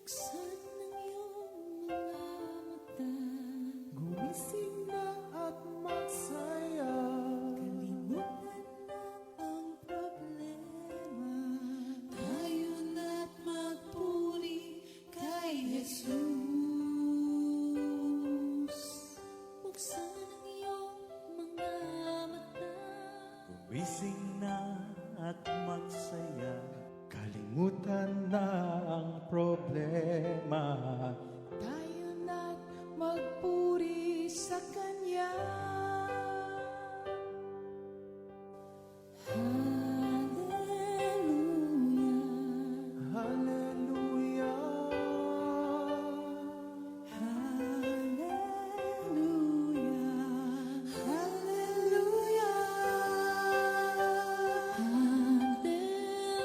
Buksan ng iyong mga mata, gumising na at magsaya. Kalimutan na ang problema, tayo na't magpuri kay Jesus. Buksan ang iyong mga mata, Gumising na at magsaya. Kalimutan na ang problema. tayo na't magpuri sa Kanya. Hallelujah, Hallelujah. hallelujah, hallelujah,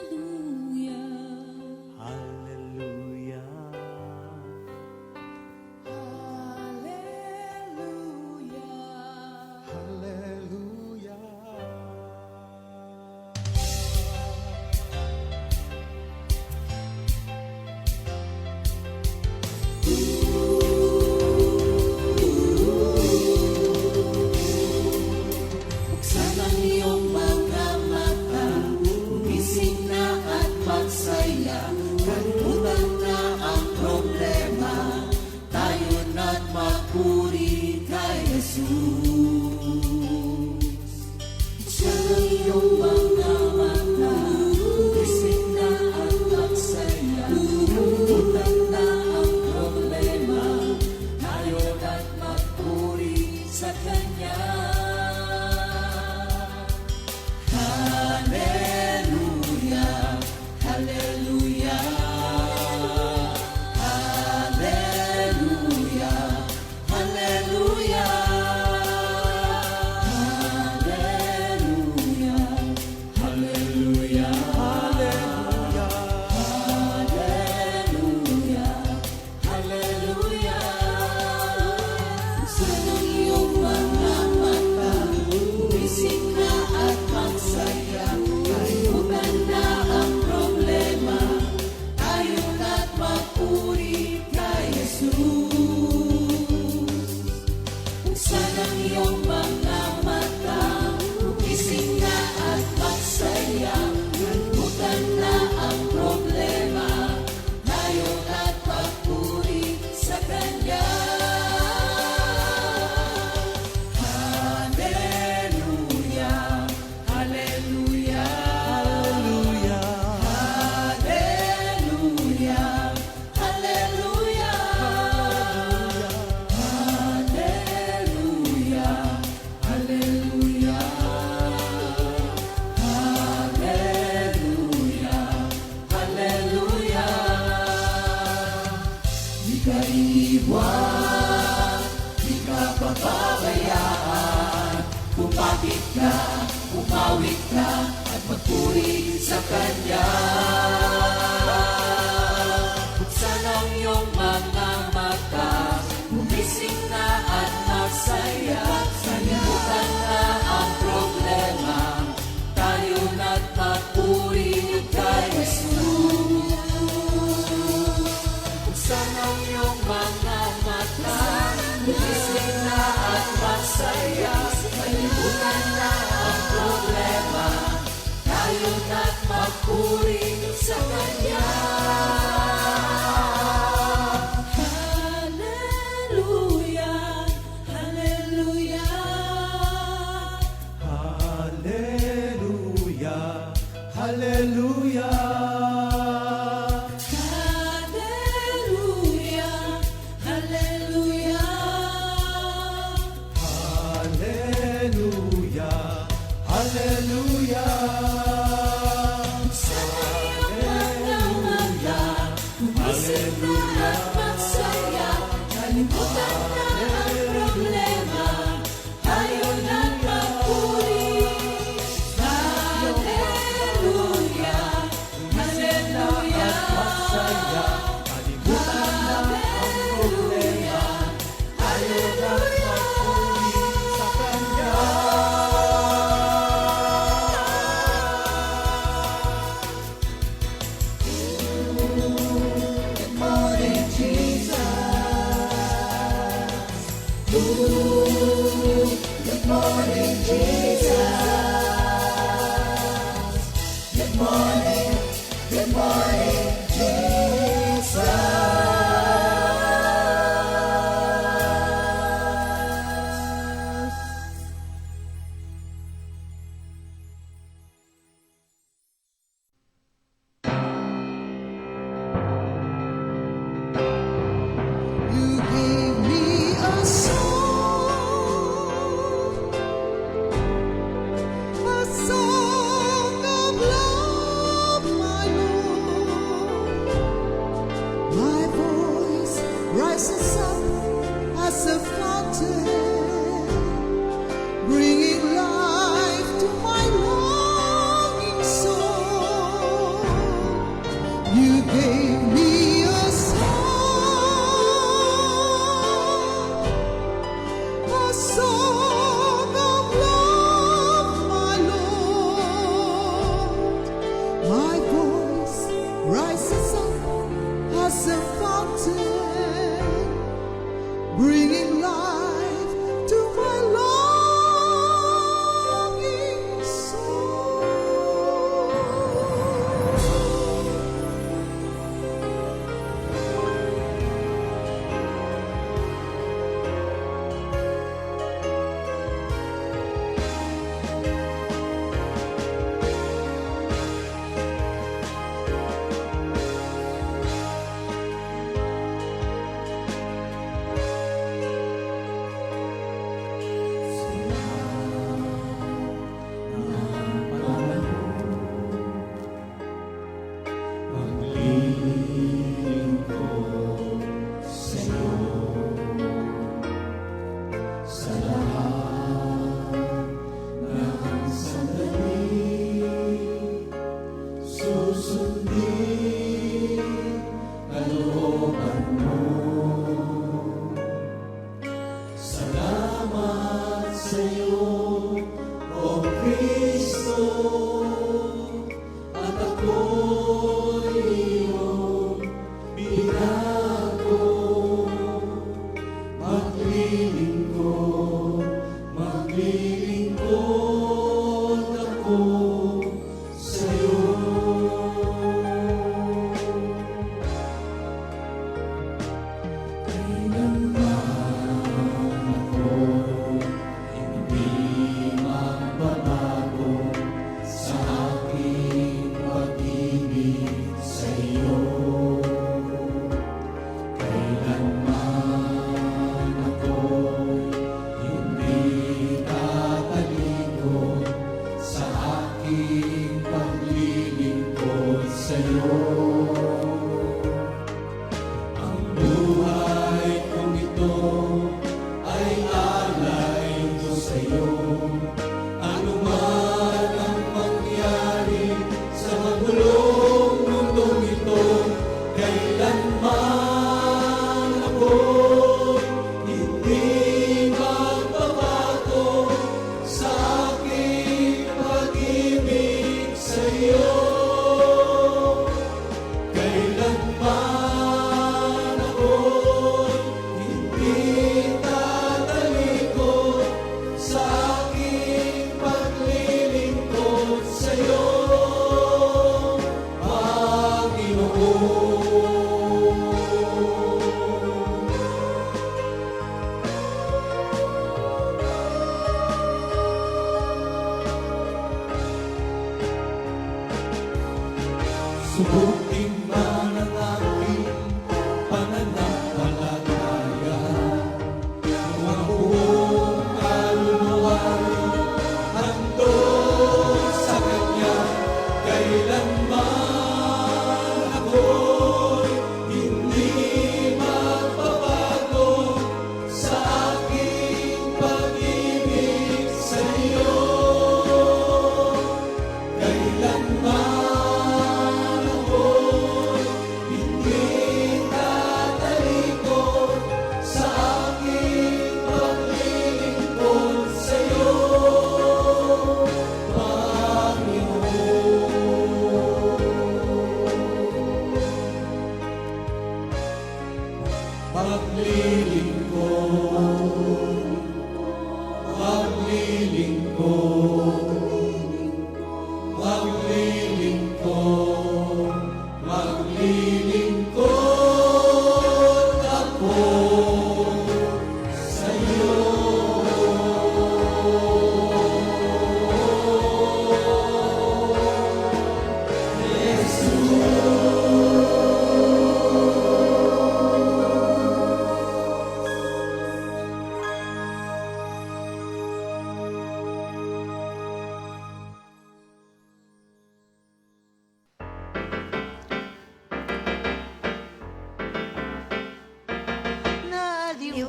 hallelujah, Hallelujah. hallelujah. Buksan ang iyong mga mata, gumising na at magsaya. Kalimutan na ang problema, tayo na't magpuri kay Jesus. Buksan ang iyong mga mata, gumising na at magsaya. Kalimutan na ang problema, tayo na't magpuri sa Kanya. Hallelujah, hallelujah, hallelujah, hallelujah, hallelujah, hallelujah, hallelujah, hallelujah. Buksan ang iyong mga mata, gumising na at magsaya. Kalimutan na ang problema, tayo na't magpuri kay Jesus. Buksan ang iyong mga mata, gumising na at magsaya. Kalimutan na ang problema, tayo na't magpuri sa Kanya. Hallelujah, hallelujah, hallelujah, hallelujah, hallelujah, hallelujah, hallelujah, hallelujah. Di ka iiwan, di ka pababayaan. Kumapit ka, umawit ka, at magpuri sa Kanya. Buksan ang iyong mga mata, gumising na at magsaya. Kalimutan na ang problema, tayo na't magpuri kay Jesus. Buksan ang iyong mga mata, gumising na at magsaya. Kalimutan na ang problema, tayo na't magpuri sa Kanya. Hallelujah, hallelujah, Hallelujah. Hallelujah. hallelujah, hallelujah. Hallelujah. Hallelujah. Sa iyong mga mata, gumising na at magsaya. Kalimutan na ang problema, tayo na't magpuri. Good morning, Jesus. You gave me a song of love, my Lord. My voice rises up as a fountain, bringing life to my longing soul. You gave me a song of love, my Lord. My voice rises up as a fountain, bringing life to my longing soul. Subukin man ang aking pananampalataya, kung ang buong kaluluwa'y handog sa Kanya, kailanman ako'y hindi magbabago sa aking pag-ibig sa iyo. Kailanman ako'y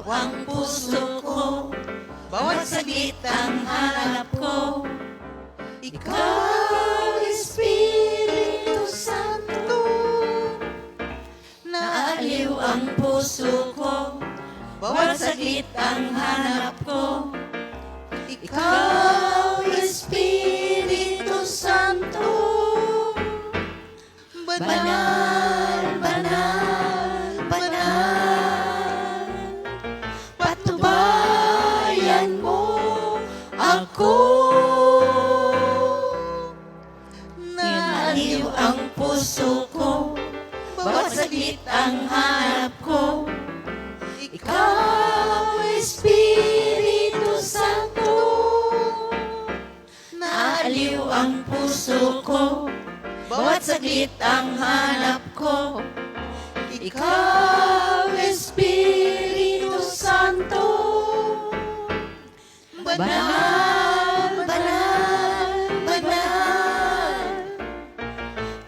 ang puso ko, bawat saglit ang hanap ko. Ikaw, Espiritu Santo, naaliw ang puso ko, bawat saglit ang hanap ko. Ikaw, Espiritu Santo, banal, banal, banal, patnubayan mo ako. Naaliw ang puso ko, bawat saglit ang hanap ko. Ikaw, Espiritu Santo, naaliw ang puso ko, bawat saglit ang hanap ko. Ikaw, Espiritu Santo, banal, banal, banal,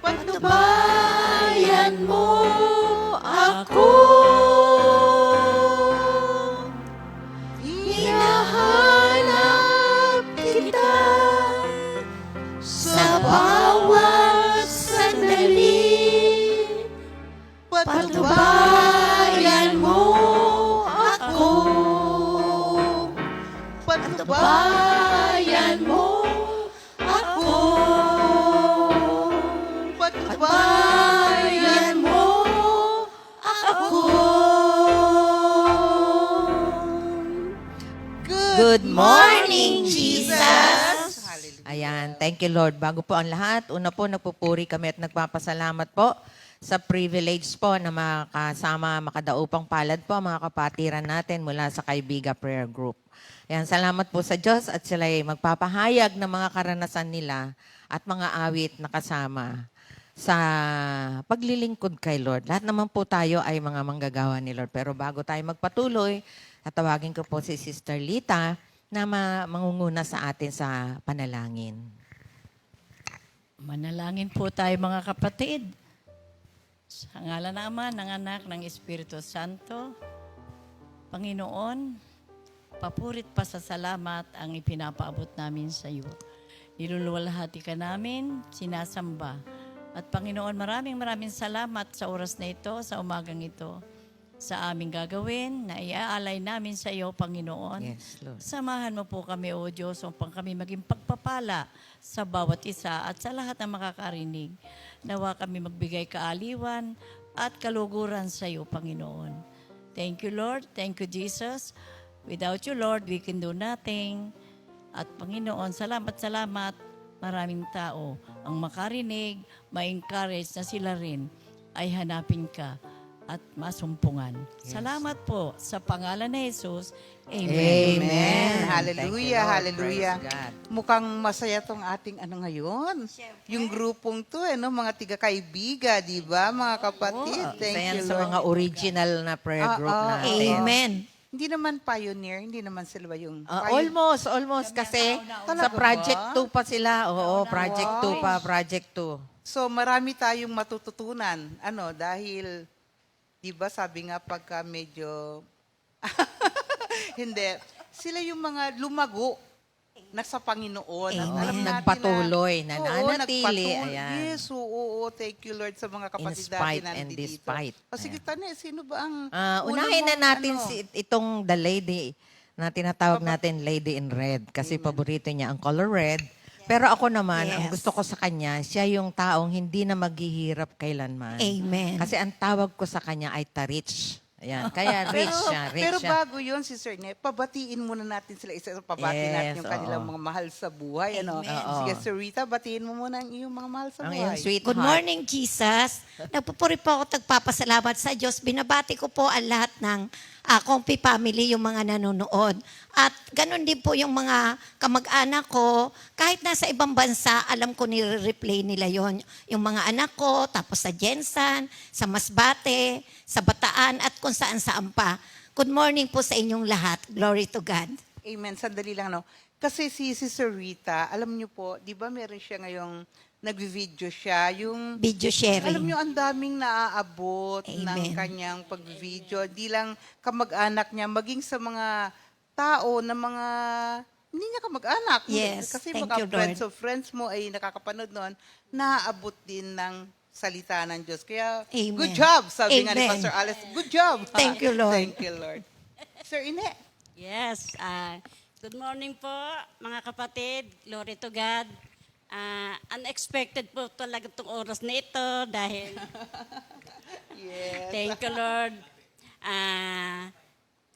patnubayan mo ako. Hinahanap kita sa bawat sandali. Patnubayan mo ako. Patnubayan mo ako. Patnubayan mo ako. Good morning, Jesus! Ayan, thank you Lord. Bago po ang lahat, una po nagpupuri kami at nagpapasalamat po sa privilege po na makasama, makadaupang palad po ang mga kapatiran natin mula sa Kaibiga Prayer Group. Ayan, salamat po sa Diyos at sila ay magpapahayag ng mga karanasan nila at mga awit na kasama sa paglilingkod kay Lord. Lahat naman po tayo ay mga manggagawa ni Lord. Pero bago tayo magpatuloy, tatawagin ko po si Sister Lita na mangunguna sa atin sa panalangin. Manalangin po tayo mga kapatid. Sa ngalan ng Ama, ng Anak, ng Espiritu Santo, Panginoon, papurit pa sa salamat ang ipinapaabot namin sa iyo. Niluluwalhati ka namin, sinasamba. At Panginoon, maraming salamat sa oras na ito, sa umagang ito, sa aming gagawin na iaalay namin sa iyo, Panginoon. Yes, Lord. Samahan mo po kami, O Diyos, upang kami maging pagpapala sa bawat isa at sa lahat ng makakarinig. Nawa kami magbigay kaaliwan at kaluguran sa iyo, Panginoon. Thank you, Lord. Thank you, Jesus. Without you, Lord, we can do nothing. At Panginoon, salamat. Maraming tao ang makarinig, ma-encourage na sila rin ay hanapin ka at masumpungan. Yes. Salamat po sa pangalan ni Jesus. Amen. Amen. Hallelujah, Thank you, Lord. hallelujah. Praise God. Mukhang masaya tong ating ngayon. Yung grupong to, mga tiga-kaibiga, di ba, mga kapatid? Thank Isa yan you, sa Lord. mga original na prayer group natin. Amen. Hindi naman pioneer, hindi naman sila yung... Almost. Kasi sa Project 2 pa sila. Oo, Project 2 pa, Project 2. So, marami tayong matututunan. Dahil, di ba, sabi nga pagka medyo... Hindi. Sila yung mga lumago na sa Panginoon. At Amen. alam natin Nagpatuloy, na, nananatili. nagpatuloy. Ayan. Yes, oo. Thank you, Lord, sa mga kapatid spite natin and nandito. despite. O sige, Tane, sino ba ang... Unahin na unang natin itong the lady na tinatawag natin Lady in Red kasi paborito niya ang color red. Pero ako naman, ang gusto ko sa kanya, siya yung taong hindi na maghihirap kailanman. Amen. Kasi ang tawag ko sa kanya ay Tarich. Ayan. Kaya rich siya, rich Pero siya. bago yun, Sister Ne, pabatiin muna natin sila isa. Pabati Yes, natin yung kanilang oo. mga mahal sa buhay. Oo. Sige, Sir Rita, batiin mo muna ang iyong mga mahal sa Ang buhay. iyong sweetheart. Good morning, Jesus. Nagpupuri po ako, tagpapasalamat sa Diyos. Binabati ko po ang lahat ng akong family, yung mga nanonood. At ganun din po yung mga kamag-anak ko. Kahit nasa ibang bansa, alam ko nire-replay nila yon. Yung mga anak ko, tapos sa Jensan, sa Masbate, sa Bataan, at kung saan-saan pa. Good morning po sa inyong lahat. Glory to God. Amen. Sandali lang, no? Kasi si Sister Rita, alam niyo po, di ba meron siya ngayong nagvi-video siya, yung Video sharing. alam niyo, ang daming naaabot ng Amen. kanyang pag-video. Di lang kamag-anak niya, maging sa mga tao na mga hindi niya kamag-anak. Yes, Kasi thank mga you, friends Lord. of friends mo ay nakakapanood noon, naaabot din ng salita ng Diyos. Kaya, Amen. good job, sabi nga ni Amen. Pastor Alice. Good job. Thank you, Lord. Thank you, Lord. Sir Ine. Yes. Good morning po, mga kapatid. Glory to God. Unexpected po talaga itong oras na ito dahil Yes. thank you, Lord.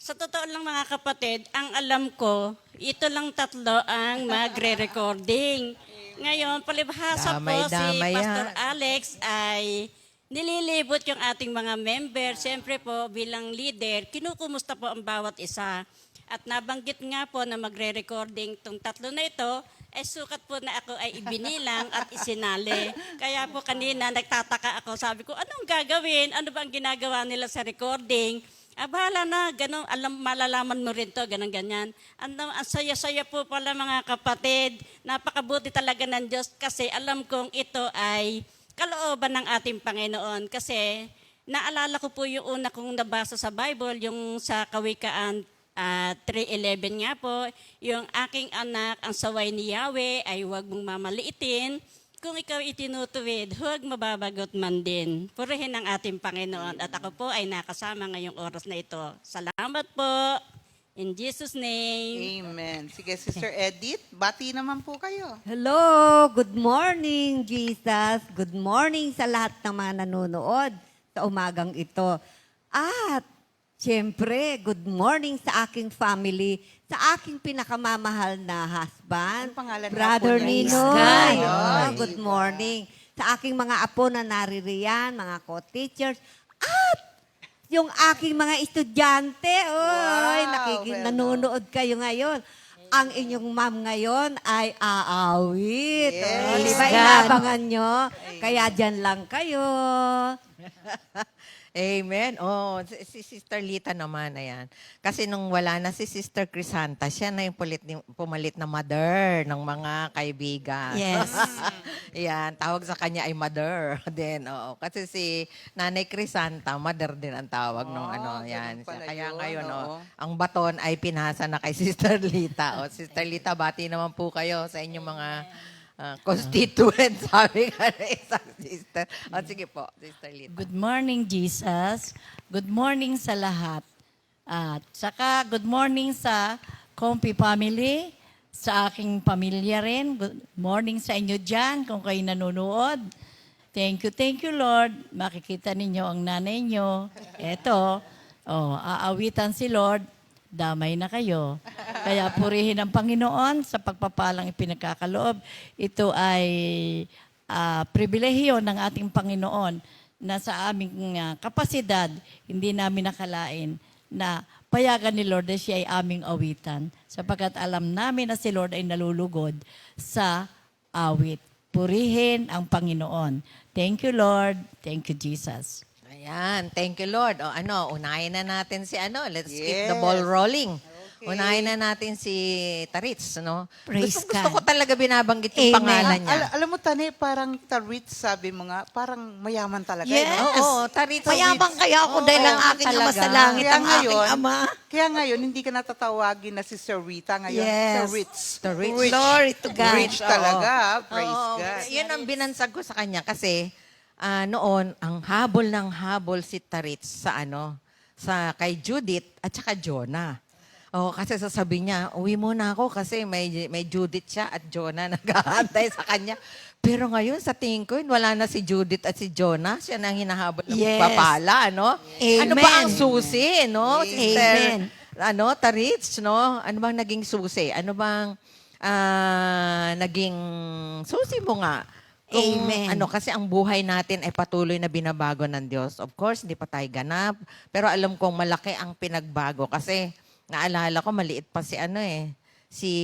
Sa totoo lang mga kapatid, ang alam ko, ito lang tatlo ang magre-recording. Ngayon, palibhasa po si Damay-damay Pastor yan. Alex ay nililibot yung ating mga member. Siyempre po, bilang leader, kinukumusta po ang bawat isa. At nabanggit nga po na magre-recording itong tatlo na ito, ay sukat po na ako ay ibinilang at isinali. Kaya po kanina nagtataka ako, sabi ko, anong gagawin? Ano ba ang ginagawa nila sa recording? Bahala na, ganun, malalaman mo rin to, ganyan. Ang saya-saya po pala mga kapatid. Napakabuti talaga ng Diyos kasi alam kong ito ay kalooban ng ating Panginoon. Kasi naalala ko po yung una kong nabasa sa Bible, yung sa Kawikaan 3:11 nga po, yung aking anak, ang saway ni Yahweh ay huwag mong mamaliitin. Kung ikaw itinutuwid, huwag mababagot man din. Purihin ang ating Panginoon. At ako po ay nakasama ngayong oras na ito. Salamat po. In Jesus' name. Amen. Sige, Sister Edith, bati naman po kayo. Hello! Good morning, Jesus! Good morning sa lahat ng mga nanonood sa umagang ito. At, siyempre, good morning sa aking family, sa aking pinakamamahal na husband, Anong pangalan ng Brother apo niya? Ninoy. Ay, Oh, good morning. Sa aking mga apo na naririyan, mga co-teachers, at yung aking mga estudyante, oy, well nanonood kayo ngayon. Ang inyong ma'am ngayon ay aawit. Yes. Oh, di ba God. inaabangan nyo? Kaya dyan lang kayo. Amen. Oh, si Sister Lita naman, ayan. Kasi nung wala na si Sister Crisanta, siya na yung pumalit na mother ng mga kaibigan. Yes. Yan, tawag sa kanya ay mother din. Oo. Kasi si Nanay Crisanta, mother din ang tawag nung ano, ganun yan. pala Kaya yun, ngayon, oo. ang baton ay pinasa na kay Sister Lita. O, Sister Lita, bati naman po kayo sa inyong mga constituent, sabi ka na isang sister. O, sige po, Sister Lita. Good morning, Jesus. Good morning sa lahat. At saka, good morning sa Comfy family, sa aking pamilya rin. Good morning sa inyo dyan, kung kayo nanonood. Thank you, Lord. Makikita ninyo ang nanay nyo. Eto, aawitan si Lord. Damay na kayo. Kaya purihin ang Panginoon sa pagpapalang ipinagkakaloob. Ito ay pribilehiyo ng ating Panginoon na sa aming kapasidad, hindi namin nakalain na payagan ni Lord na siya ay aming awitan. Sapagkat alam namin na si Lord ay nalulugod sa awit. Purihin ang Panginoon. Thank you, Lord. Thank you, Jesus. Ayan, thank you Lord. O unahin na natin si let's keep the Yes. ball rolling. Okay. Unahin na natin si Tarits, no? Praise Gusto God. ko talaga binabanggit yung Amen. pangalan niya. Alam mo, Tani, parang Tarits, sabi mo nga, parang mayaman talaga. Yes. no? Oo, Tarits. Mayabang kaya ako dahil ang aking ama sa langit, ang aking ama. Kaya ngayon, hindi ka natatawagin na si Sir Rita. Ngayon, Yes. Sir Ritz. Tarits. Glory to God. Rich talaga. Praise Oo, God. Yan ang binansag ko sa kanya kasi noon, ang habol ng habol si Tarits sa kay Judith at saka Jonah. Kasi sasabi niya, uwi muna ako kasi may Judith siya at Jonah nag-aantay sa kanya. Pero ngayon, sa tingin ko, wala na si Judith at si Jonah. Siya na ang hinahabol ng Yes. papala, no? Amen. Ano ba ang susi, no? Sister, Amen. Tarits, no? Ano bang naging susi? Ano bang naging susi mo nga? Amen. Kasi ang buhay natin ay patuloy na binabago ng Diyos. Of course, hindi pa tayo ganap. Pero alam kong malaki ang pinagbago. Kasi naalala ko, maliit pa si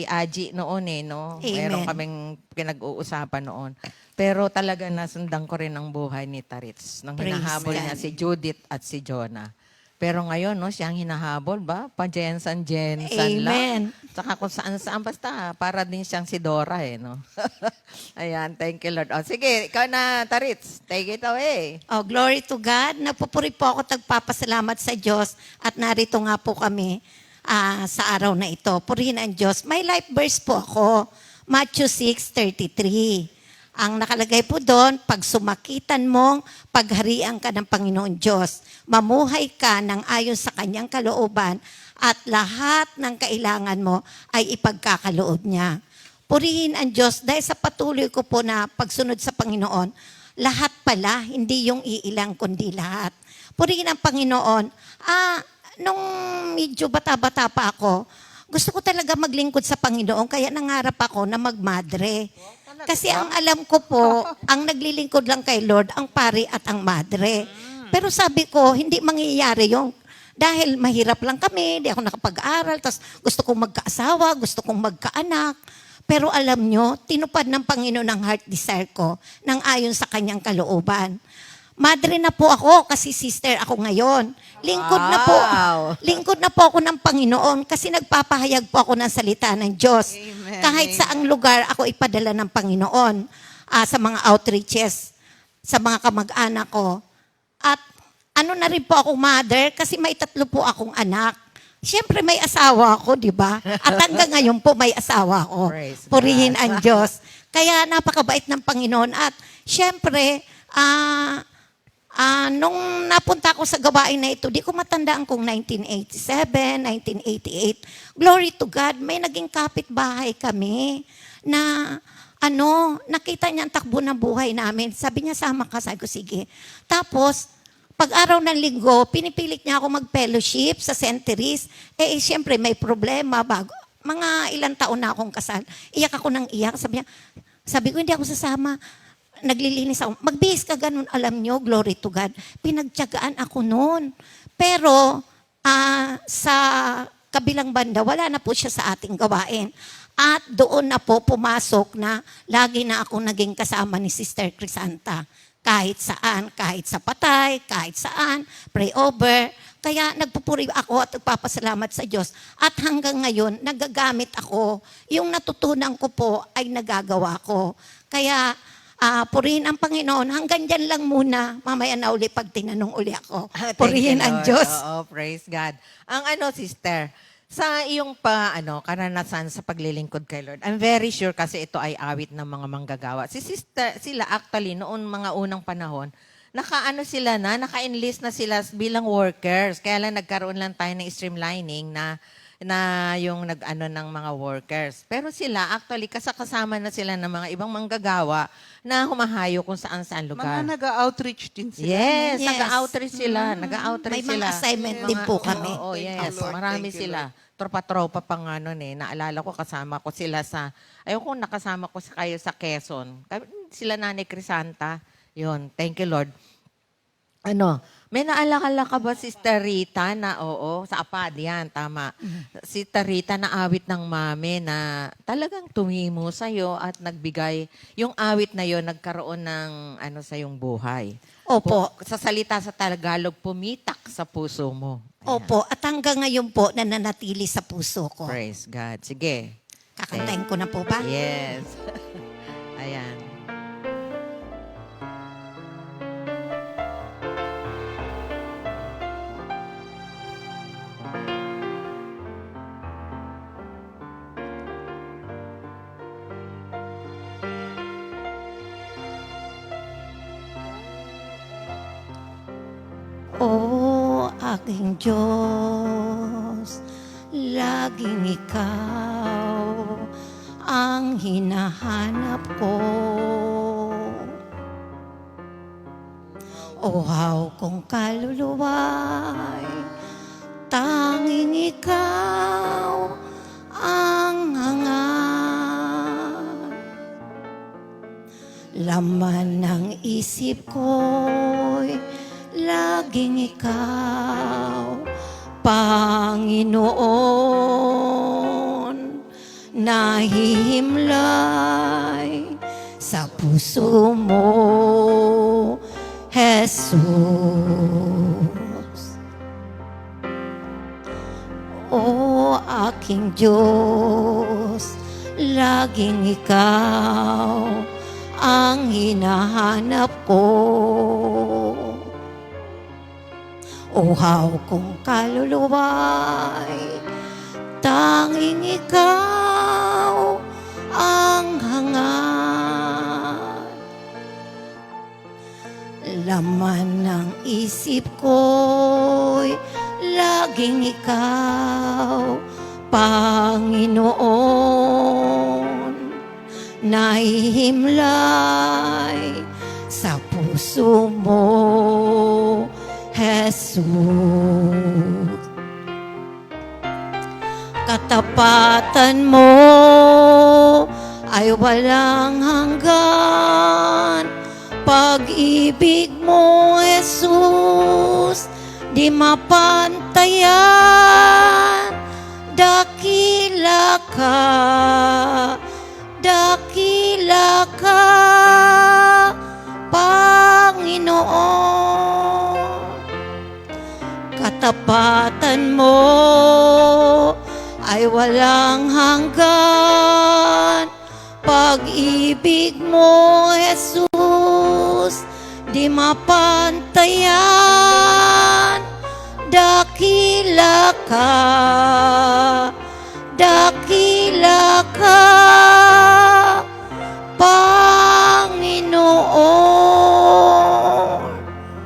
Aji noon no? Amen. Meron kaming pinag-uusapan noon. Pero talaga nasundan ko rin ang buhay ni Tarits. Nang Praise hinahabol God. niya si Judith at si Jonah. Pero ngayon, no, siyang hinahabol ba? Pa-Jensen Amen. lang. Saka kung saan-saan, basta para din siyang si Dora no? Ayan, thank you Lord. O sige, ikaw na, Tarits. Take it away. Oh, glory to God. Nagpupuri po ako, tagpapasalamat sa Diyos at narito nga po kami sa araw na ito. Purihin ang Diyos. May life verse po ako. Matthew 6:33. Ang nakalagay po doon, pag sumakitan mong, pagharian ka ng Panginoon Diyos, mamuhay ka ng ayon sa kanyang kalooban at lahat ng kailangan mo ay ipagkakaloob niya. Purihin ang Diyos dahil sa patuloy ko po na pagsunod sa Panginoon, lahat pala, hindi yung iilang kundi lahat. Purihin ang Panginoon. Nung medyo bata-bata pa ako, gusto ko talaga maglingkod sa Panginoon, kaya nangarap ako na magmadre. Kasi ang alam ko po, ang naglilingkod lang kay Lord, ang pari at ang madre. Pero sabi ko, hindi mangyayari yung dahil mahirap lang kami, hindi ako nakapag-aral, tapos gusto kong magkaasawa, gusto kong magkaanak. Pero alam nyo, tinupad ng Panginoon ang heart desire ko nang ayon sa kanyang kalooban. Madre na po ako kasi sister ako ngayon. Lingkod na po. Lingkod na po ako ng Panginoon kasi nagpapahayag po ako ng salita ng Diyos. Amen. Kahit saang lugar ako ipadala ng Panginoon sa mga outreaches, sa mga kamag-anak ko. At ano na rin po akong mother kasi may 3 po akong anak. Siyempre may asawa ako, di ba? At hanggang ngayon po may asawa ako. Praise Purihin ang Diyos. Kaya napakabait ng Panginoon. At siyempre, nung napunta ako sa gawain na ito, di ko matandaan kung 1987, 1988. Glory to God, may naging kapitbahay kami na nakita niya ang takbo ng buhay namin. Sabi niya, sama ka. Sabi ko, sige. Tapos, pag araw ng linggo, pinipilit niya ako mag-fellowship sa St. Therese. Siyempre, may problema. Mga ilang taon na akong kasal. Iyak ako ng iyak. Sabi ko, hindi ako sasama. Naglilinis ako. Magbihis ka ganun, alam nyo, glory to God. Pinagtiyagaan ako noon. Pero, sa kabilang banda, wala na po siya sa ating gawain. At doon na po pumasok na lagi na ako naging kasama ni Sister Crisanta. Kahit saan, kahit sa patay, kahit saan, pray over. Kaya nagpupuri ako at nagpapasalamat sa Diyos. At hanggang ngayon, nagagamit ako. Yung natutunan ko po ay nagagawa ko. Kaya, purihin ang Panginoon. Hanggang dyan lang muna. Mamaya na uli pag tinanong uli ako. Purihin ang Diyos. Oo, praise God. Ang sister, sa iyong karanasan sa paglilingkod kay Lord, I'm very sure kasi ito ay awit ng mga manggagawa. Sila actually, noon mga unang panahon, naka-enlist na sila bilang workers. Kaya lang nagkaroon lang tayo ng streamlining na yung ng mga workers. Pero sila, actually, kasama na sila ng mga ibang manggagawa na humahayo kung saan-saan lugar. Mga nag-outreach din sila. Yes, Yes. nag-outreach sila. Nag-outreach May mga sila. assignment din po kami. Oo, yes. Lord. Marami Thank you, sila. Tropa-tropa pa nga nun Naalala ko, kasama ko sila ayoko nakasama ko kayo sa Quezon. Sila Nanay Crisanta. Yun, thank you Lord. May naalala ka ba, Sister Rita, na sa APAD, yan, tama. Sister Rita na awit ng mami na talagang tumimo sa'yo at nagbigay, yung awit na yon nagkaroon ng sa iyong buhay. Opo. Sa salita sa Tagalog, pumitak sa puso mo. Ayan. Opo. At hanggang ngayon po, nananatili sa puso ko. Praise God. Sige. Kakantayin ko na po ba? Yes. Ayan. O aking Diyos, laging ikaw ang hinahanap ko. Uhaw kong kaluluwa'y tanging ikaw ang hangat. Laman ng isip ko'y laging ikaw, Panginoon, nahihimlay sa puso mo, Jesus. aking Diyos, laging ikaw ang hinahanap ko. Uhaw kong kaluluwa'y tanging ikaw ang hangad. Laman ng isip ko'y laging ikaw, Panginoon. Nahihimlay sa puso mo, Jesus. Katapatan mo ay walang hanggan. Pag-ibig mo, Jesus, di mapantayan. Dakila ka, Panginoon. Katapatan mo ay walang hanggan. Pag-ibig mo, Jesus, di mapantayan. Dakila ka, Panginoon.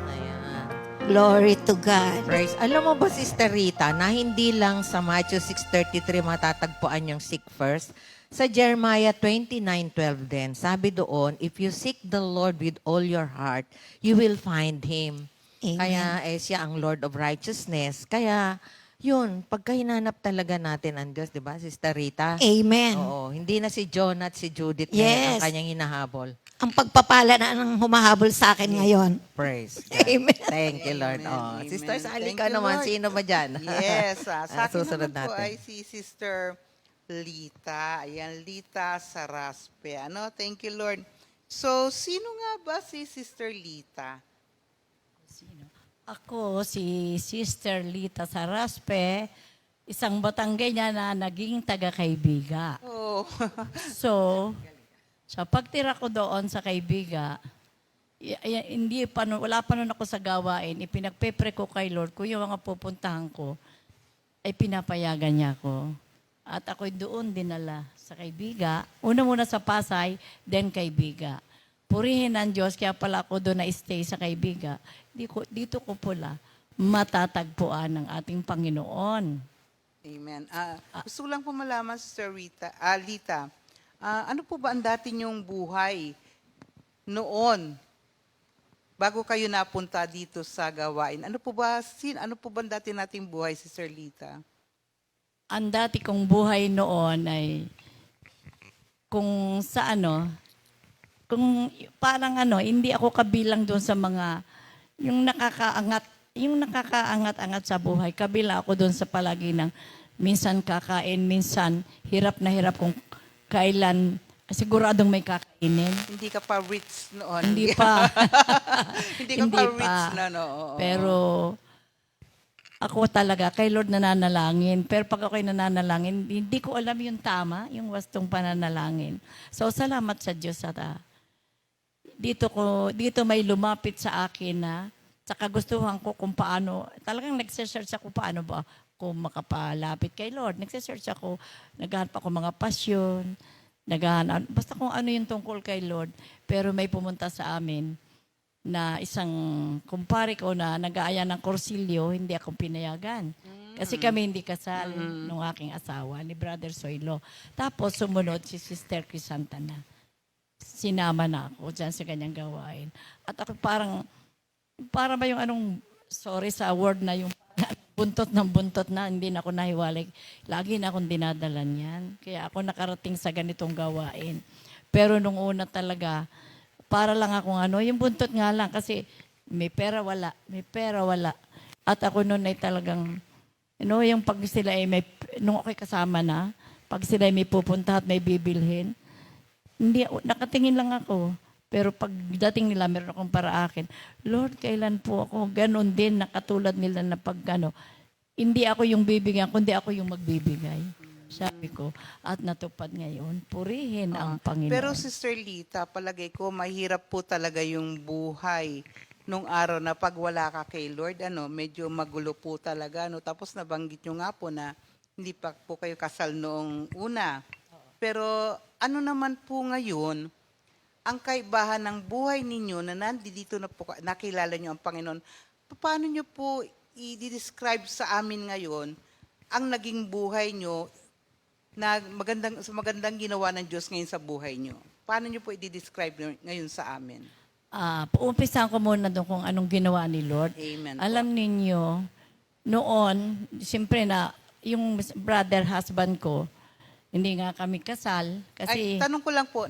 Ayan. Glory to God. Praise. Alam mo ba, Sister Rita, na hindi lang sa Matthew 6:33 matatagpuan yung seek first? Sa Jeremiah 29:12 din, sabi doon, if you seek the Lord with all your heart, you will find Him. Amen. Kaya siya ang Lord of Righteousness. Kaya yun, pagka hinanap talaga natin ang Diyos, di ba, Sister Rita? Amen. Oo, hindi na si John at si Judith Yes. ang kanyang hinahabol. Ang pagpapala na ang humahabol sa akin ngayon. Praise God. Amen. Thank you, Lord. Amen, Oh, amen. Sister Sally Thank ka you, naman. Lord. Sino ba dyan? Yes, sa akin susunod naman po natin. ay si Sister Lita. Ayan, Lita Saraspe. Thank you, Lord. So, sino nga ba si Sister Lita? Ako, si Sister Lita Saraspe, isang Batanggenya na naging taga-Kaybiga. Oh, So, sa pagtira ko doon sa Kaybiga, wala pa nun ako sa gawain, ipinagpepre ko kay Lord kung yung mga pupuntahan ko, ay pinapayagan niya ako. At ako'y doon dinala sa Kaybiga. Una muna sa Pasay, then Kaybiga. Purihin ang Diyos, kaya pala ako doon na stay sa Kaybiga. Dito ko pula matatagpuan ng ating Panginoon. amen. Gusto ko lang po malaman, Sister Lita, ano po ba ang dati niyong buhay noon bago kayo napunta dito sa gawain? Ano po ba ang dati nating buhay, Sister Lita? Ang dati kong buhay noon ay kung sa kung parang hindi ako kabilang doon sa mga yung nakakaangat-angat sa buhay. Kabila ako doon sa palagi ng minsan kakain, minsan hirap na hirap kung kailan siguradong may kakainin. Hindi ka pa rich noon. Hindi pa. Hindi ka pa rich na, no? Oo. Pero ako talaga, kay Lord nananalangin. Pero pag ako'y nananalangin, hindi ko alam yung tama, yung wastong pananalangin. So, salamat sa Diyos at dito may lumapit sa akin na sa kagustuhan ko kung paano, talagang nagsesearch ako paano ba kung makapalapit kay Lord. Nagsesearch ako, naghahanap ako mga pasyon, naghahanap, basta kung ano yung tungkol kay Lord. Pero may pumunta sa amin na isang kumpare ko na nag-aaya ng kursilyo, hindi ako pinayagan. Kasi kami hindi kasal nung aking asawa, ni Brother Soylo. Tapos sumunod si Sister Crisantana. Sinama na ako dyan sa kanyang gawain. At ako para ba yung sorry sa word na yung buntot na, hindi na ako nahiwalay. Lagi na akong dinadalan yan. Kaya ako nakarating sa ganitong gawain. Pero nung una talaga, para lang akong yung buntot nga lang kasi may pera wala. At ako noon ay talagang, yung pag sila ay nung ako'y kasama na, pag sila ay may pupunta at may bibilhin, hindi, nakatingin lang ako. Pero pagdating nila, meron akong para akin, Lord, kailan po ako? Ganon din, nakatulad nila na hindi ako yung bibigyan, kundi ako yung magbibigay. Sabi ko, at natupad ngayon, purihin ang Panginoon. Pero Sister Lita, palagay ko mahirap po talaga yung buhay nung araw na pag wala ka kay Lord, medyo magulo po talaga. Tapos nabanggit nyo nga po na hindi pa po kayo kasal noong una. Pero ano naman po ngayon, ang kaibahan ng buhay ninyo na nandito na po, nakilala nyo ang Panginoon, paano nyo po i-describe sa amin ngayon ang naging buhay nyo na magandang ginawa ng Diyos ngayon sa buhay nyo? Paano nyo po i-describe ngayon sa amin? Uumpisahan ko muna doon kung anong ginawa ni Lord. Amen po. Alam ninyo, noon, siyempre na yung brother husband ko, hindi nga kami kasal kasi Tanong ko lang po,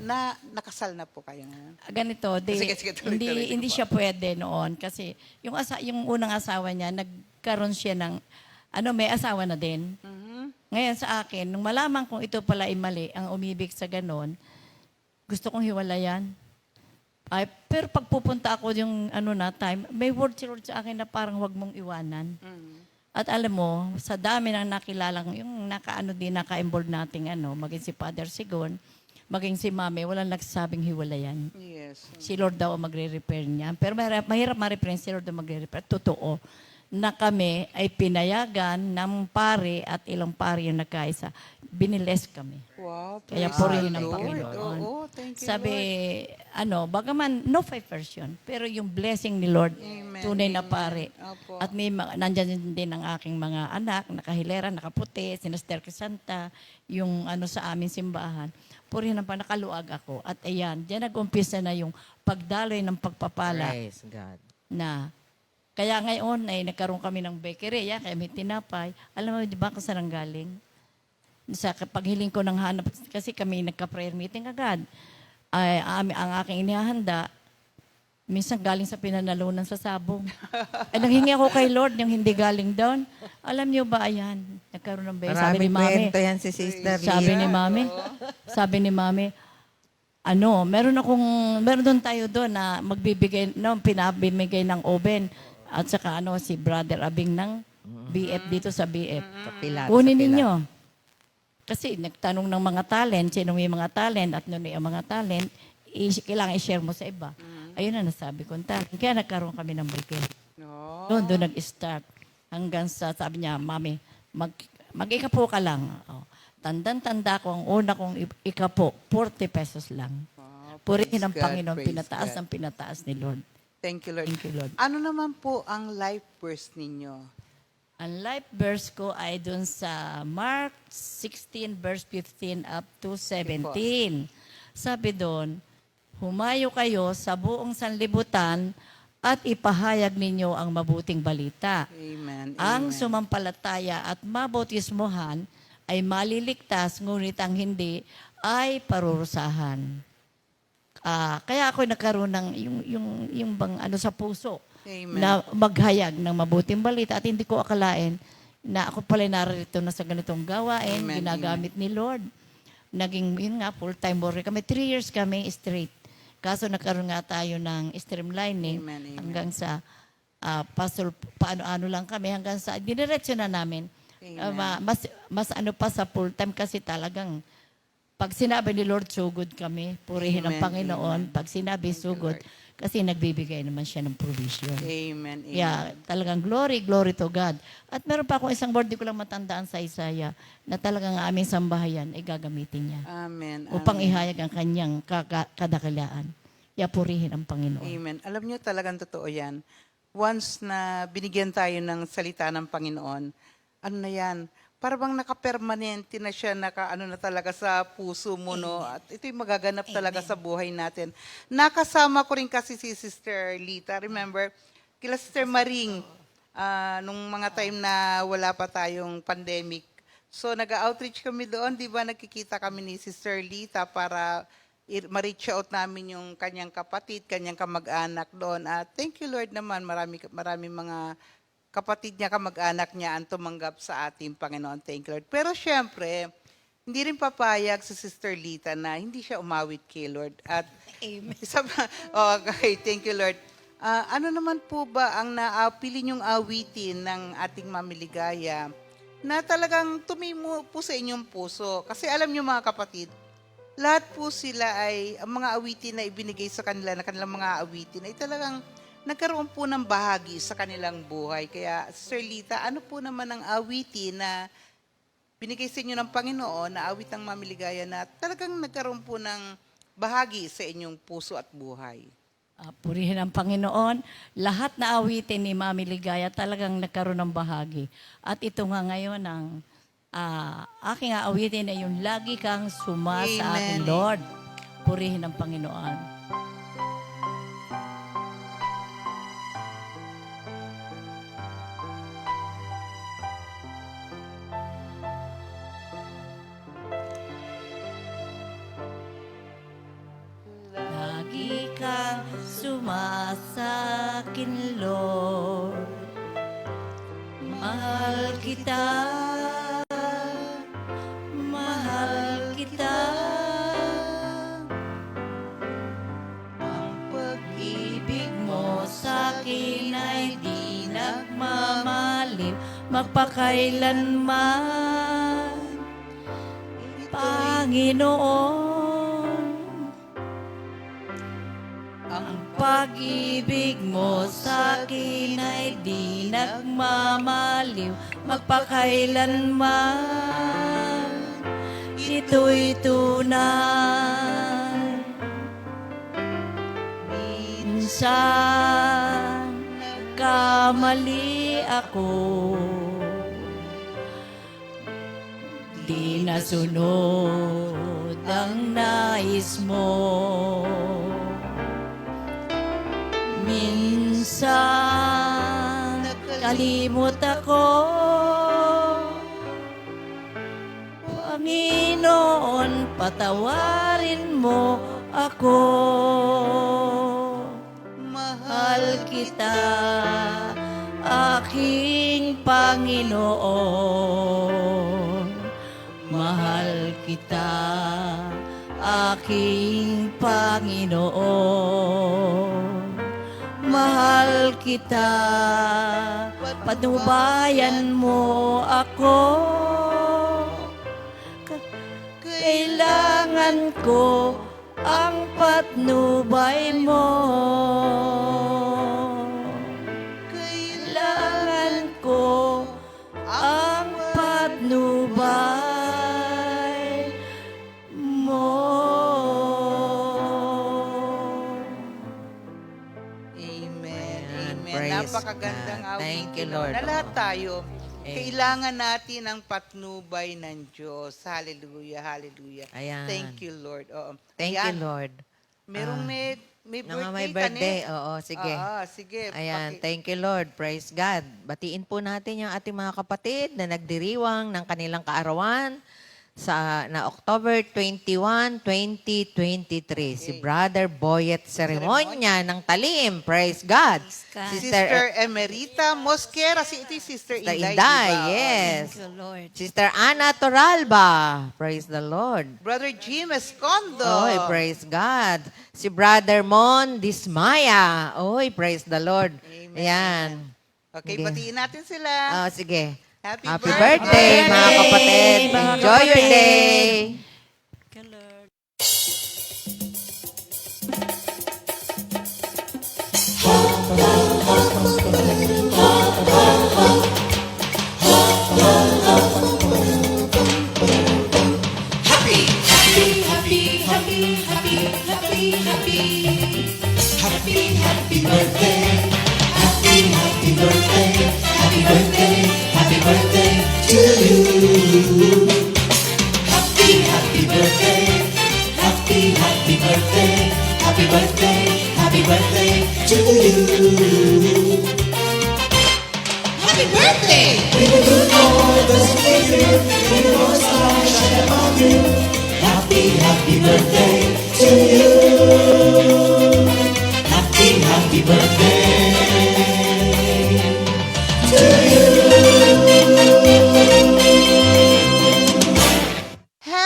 nakasal na po kayo ngayon? ganito, Sige, tuloy-tuloy hindi po. siya pwede noon kasi yung unang asawa niya, nagkaroon siya ng, may asawa na din. Ngayon sa akin, nung malaman kong ito pala ay mali, ang umibig sa ganon, gusto kong hiwalayan. Pero pag pupunta ako yung time, may word si Lord sa akin na parang wag mong iwanan. At alam mo, sa dami ng nakilalang, yung naka-involved nating maging si Father Sigon, maging si Mami, walang nagsasabing hiwalayan. Yes. Si Lord daw ang magre-repair niya. Pero mahirap ma-repair, si Lord ang magre-repair. Totoo na kami ay pinayagan ng pare at ilang pare yung nagkaisa. Biniles kami. Wow. Kaya praise purihin the ang Lord. Panginoon. Oo, thank you, Sabi, Lord. bagaman, no favors yun. Pero yung blessing ni Lord, Amen, tunay na amen. pare. Opo. At nandyan din ang aking mga anak, nakahilera, nakaputi, sinaster Santa, yung sa aming simbahan. Purihin ang nakaluag ako. At ayan, diyan nag-umpisa na yung pagdaloy ng pagpapala Praise God. na kaya ngayon ay nagkaroon kami ng bakery, kaya may tinapay. Alam mo, di ba kung saan ang galing? Sa paghiling ko ng hanap, kasi kami nagka-prayer meeting agad. Ang aking inihahanda, minsan galing sa pinanalunan sa sabong. Nanghingi ako kay Lord yung hindi galing doon. Alam niyo ba, ayan, nagkaroon ng bakery. Sabi ni Maraming Mami, kwento yan si Sister sabi ni Mami, meron doon tayo doon na pinabimigay ng oven. At saka si Brother Abing ng BF dito sa BF. Pilar, Kunin sa Pilar. ninyo. Kasi nagtanong ng mga talent, sino may mga talent at noon ang mga talent, kailangan i-share mo sa iba. Ayun na nasabi ko. Kaya nagkaroon kami ng bakery. No. Doon nag-start. Hanggang sabi niya, Mami, mag-ikapo ka lang. Tandang-tanda ko, ang una kong ikapo, 40 pesos lang. Purihin ang praise God, Panginoon, praise pinataas God. ang pinataas ni Lord. Thank you, Lord. Thank you, Lord. Ano naman po ang life verse ninyo? Ang life verse ko ay dun sa Mark 16 verse 15 up to 17. Sabi doon, humayo kayo sa buong sanlibutan at ipahayag ninyo ang mabuting balita. Amen. Ang Amen. sumampalataya at mabautismuhan ay maliligtas, ngunit ang hindi ay parurusahan. Kaya ako nagkaroon ng yung bang sa puso Amen. na maghayag ng mabuting balita at hindi ko akalain na ako pala narito na sa ganitong gawain, Amen, ginagamit ni Lord. Naging, full-time worker kami. 3 years kami straight. Kaso nagkaroon nga tayo ng streamlining Amen, amen. hanggang sa pastor, paano-ano lang kami, hanggang sa, diniretso na namin. Mas pa sa full-time kasi talagang pag sinabi ni Lord, so good kami. Purihin ang Amen, Panginoon. amen. Pag sinabi, so good. Kasi nagbibigay naman siya ng provision. Amen. Amen. Yeah, talagang glory to God. At meron pa akong isang word, di ko lang matandaan sa Isaiah, na talagang aming sambahayan ay gagamitin niya. Amen. Upang Amen. ihayag ang kanyang kadakilaan. Kaya purihin ang Panginoon. Amen. Alam niyo talagang totoo yan. Once na binigyan tayo ng salita ng Panginoon, ano na yan? Para bang naka-permanente na siya, na talaga sa puso mo, no? At ito'y magaganap talaga sa buhay natin. Nakasama ko rin kasi si Sister Lita. Remember, kila Sister Maring, nung mga time na wala pa tayong pandemic. So, nag-outreach kami doon, di ba? Nakikita kami ni Sister Lita para ma-reach out namin yung kanyang kapatid, kanyang kamag-anak doon. At thank you, Lord naman. Marami mga kapatid niya, kamag-anak niya ang tumanggap sa ating Panginoon. Thank you, Lord. Pero syempre, hindi rin papayag sa Sister Lita na hindi siya umawit kay Lord. At Amen. okay, thank you, Lord. Ano naman po ba ang naapili niyong awitin ng ating Mami Ligaya na talagang tumimo po sa inyong puso. Kasi alam niyo mga kapatid, lahat po sila ay, ang mga awitin na ibinigay sa kanila, na kanilang mga awitin, ay talagang nagkaroon po ng bahagi sa kanilang buhay. Kaya, Sister Lita, ano po naman ang awitin na binigay sa inyo ng Panginoon, na awitang mamiligaya na talagang nagkaroon po ng bahagi sa inyong puso at buhay? Purihin ang Panginoon. Lahat na awitin ni Mami Ligaya talagang nagkaroon ng bahagi. At ito nga ngayon ang aking awitin ay yung lagi kang suma sa akin, Amen. Lord. Purihin ang Panginoon. Lagi kang sumasakin, Lord. Mahal kita, mahal kita. Ang pag-ibig mo sa'kin ay di nagmamalim, magpakailanman, Panginoon. Ang pag-ibig mo sa'kin ay di nagmamaliw, magpakailanman. Ito'y tunay. Minsan nagkamali ako, di nasunod ang nais mo. Minsan kalimot ako, Panginoon, patawarin mo ako. Mahal kita, aking Panginoon. Mahal kita, aking Panginoon. Mahal kita, patnubayan mo ako. Kailangan ko ang patnubay mo. Kailangan ko ang patnubay mo. Amen. Ayan, Amen. praise Napakagandang God. awitin. Thank you, no? Lord. Na lahat tayo, Amen. kailangan natin ang patnubay ng Diyos. Hallelujah, hallelujah. Ayan. Thank you, Lord. Oo. Thank Ayan. you, Lord. Merong may May birthday birthday. Oo, sige. Sige. Ayan, thank you, Lord. Praise God. Batiin po natin yung ating mga kapatid na nagdiriwang ng kanilang kaarawan na October 21, 2023. Si Brother Boyet Ceremonia ng Talim. Praise God. Sister Emerita Mosquera. Ito yung Sister Sister Inday, Inday, diba? yes. Thank you, Lord. Sister Ana Toralba. Praise the Lord. Brother Jim Escondo. Oy, praise God. Si Brother Mon Dismaya. Oy, praise the Lord. Amen. Ayan. Okay, Sige. batiin natin sila. Sige. Happy Birthday, mga kapatid. mga Enjoy your kapatid. day. Thank you, Lord.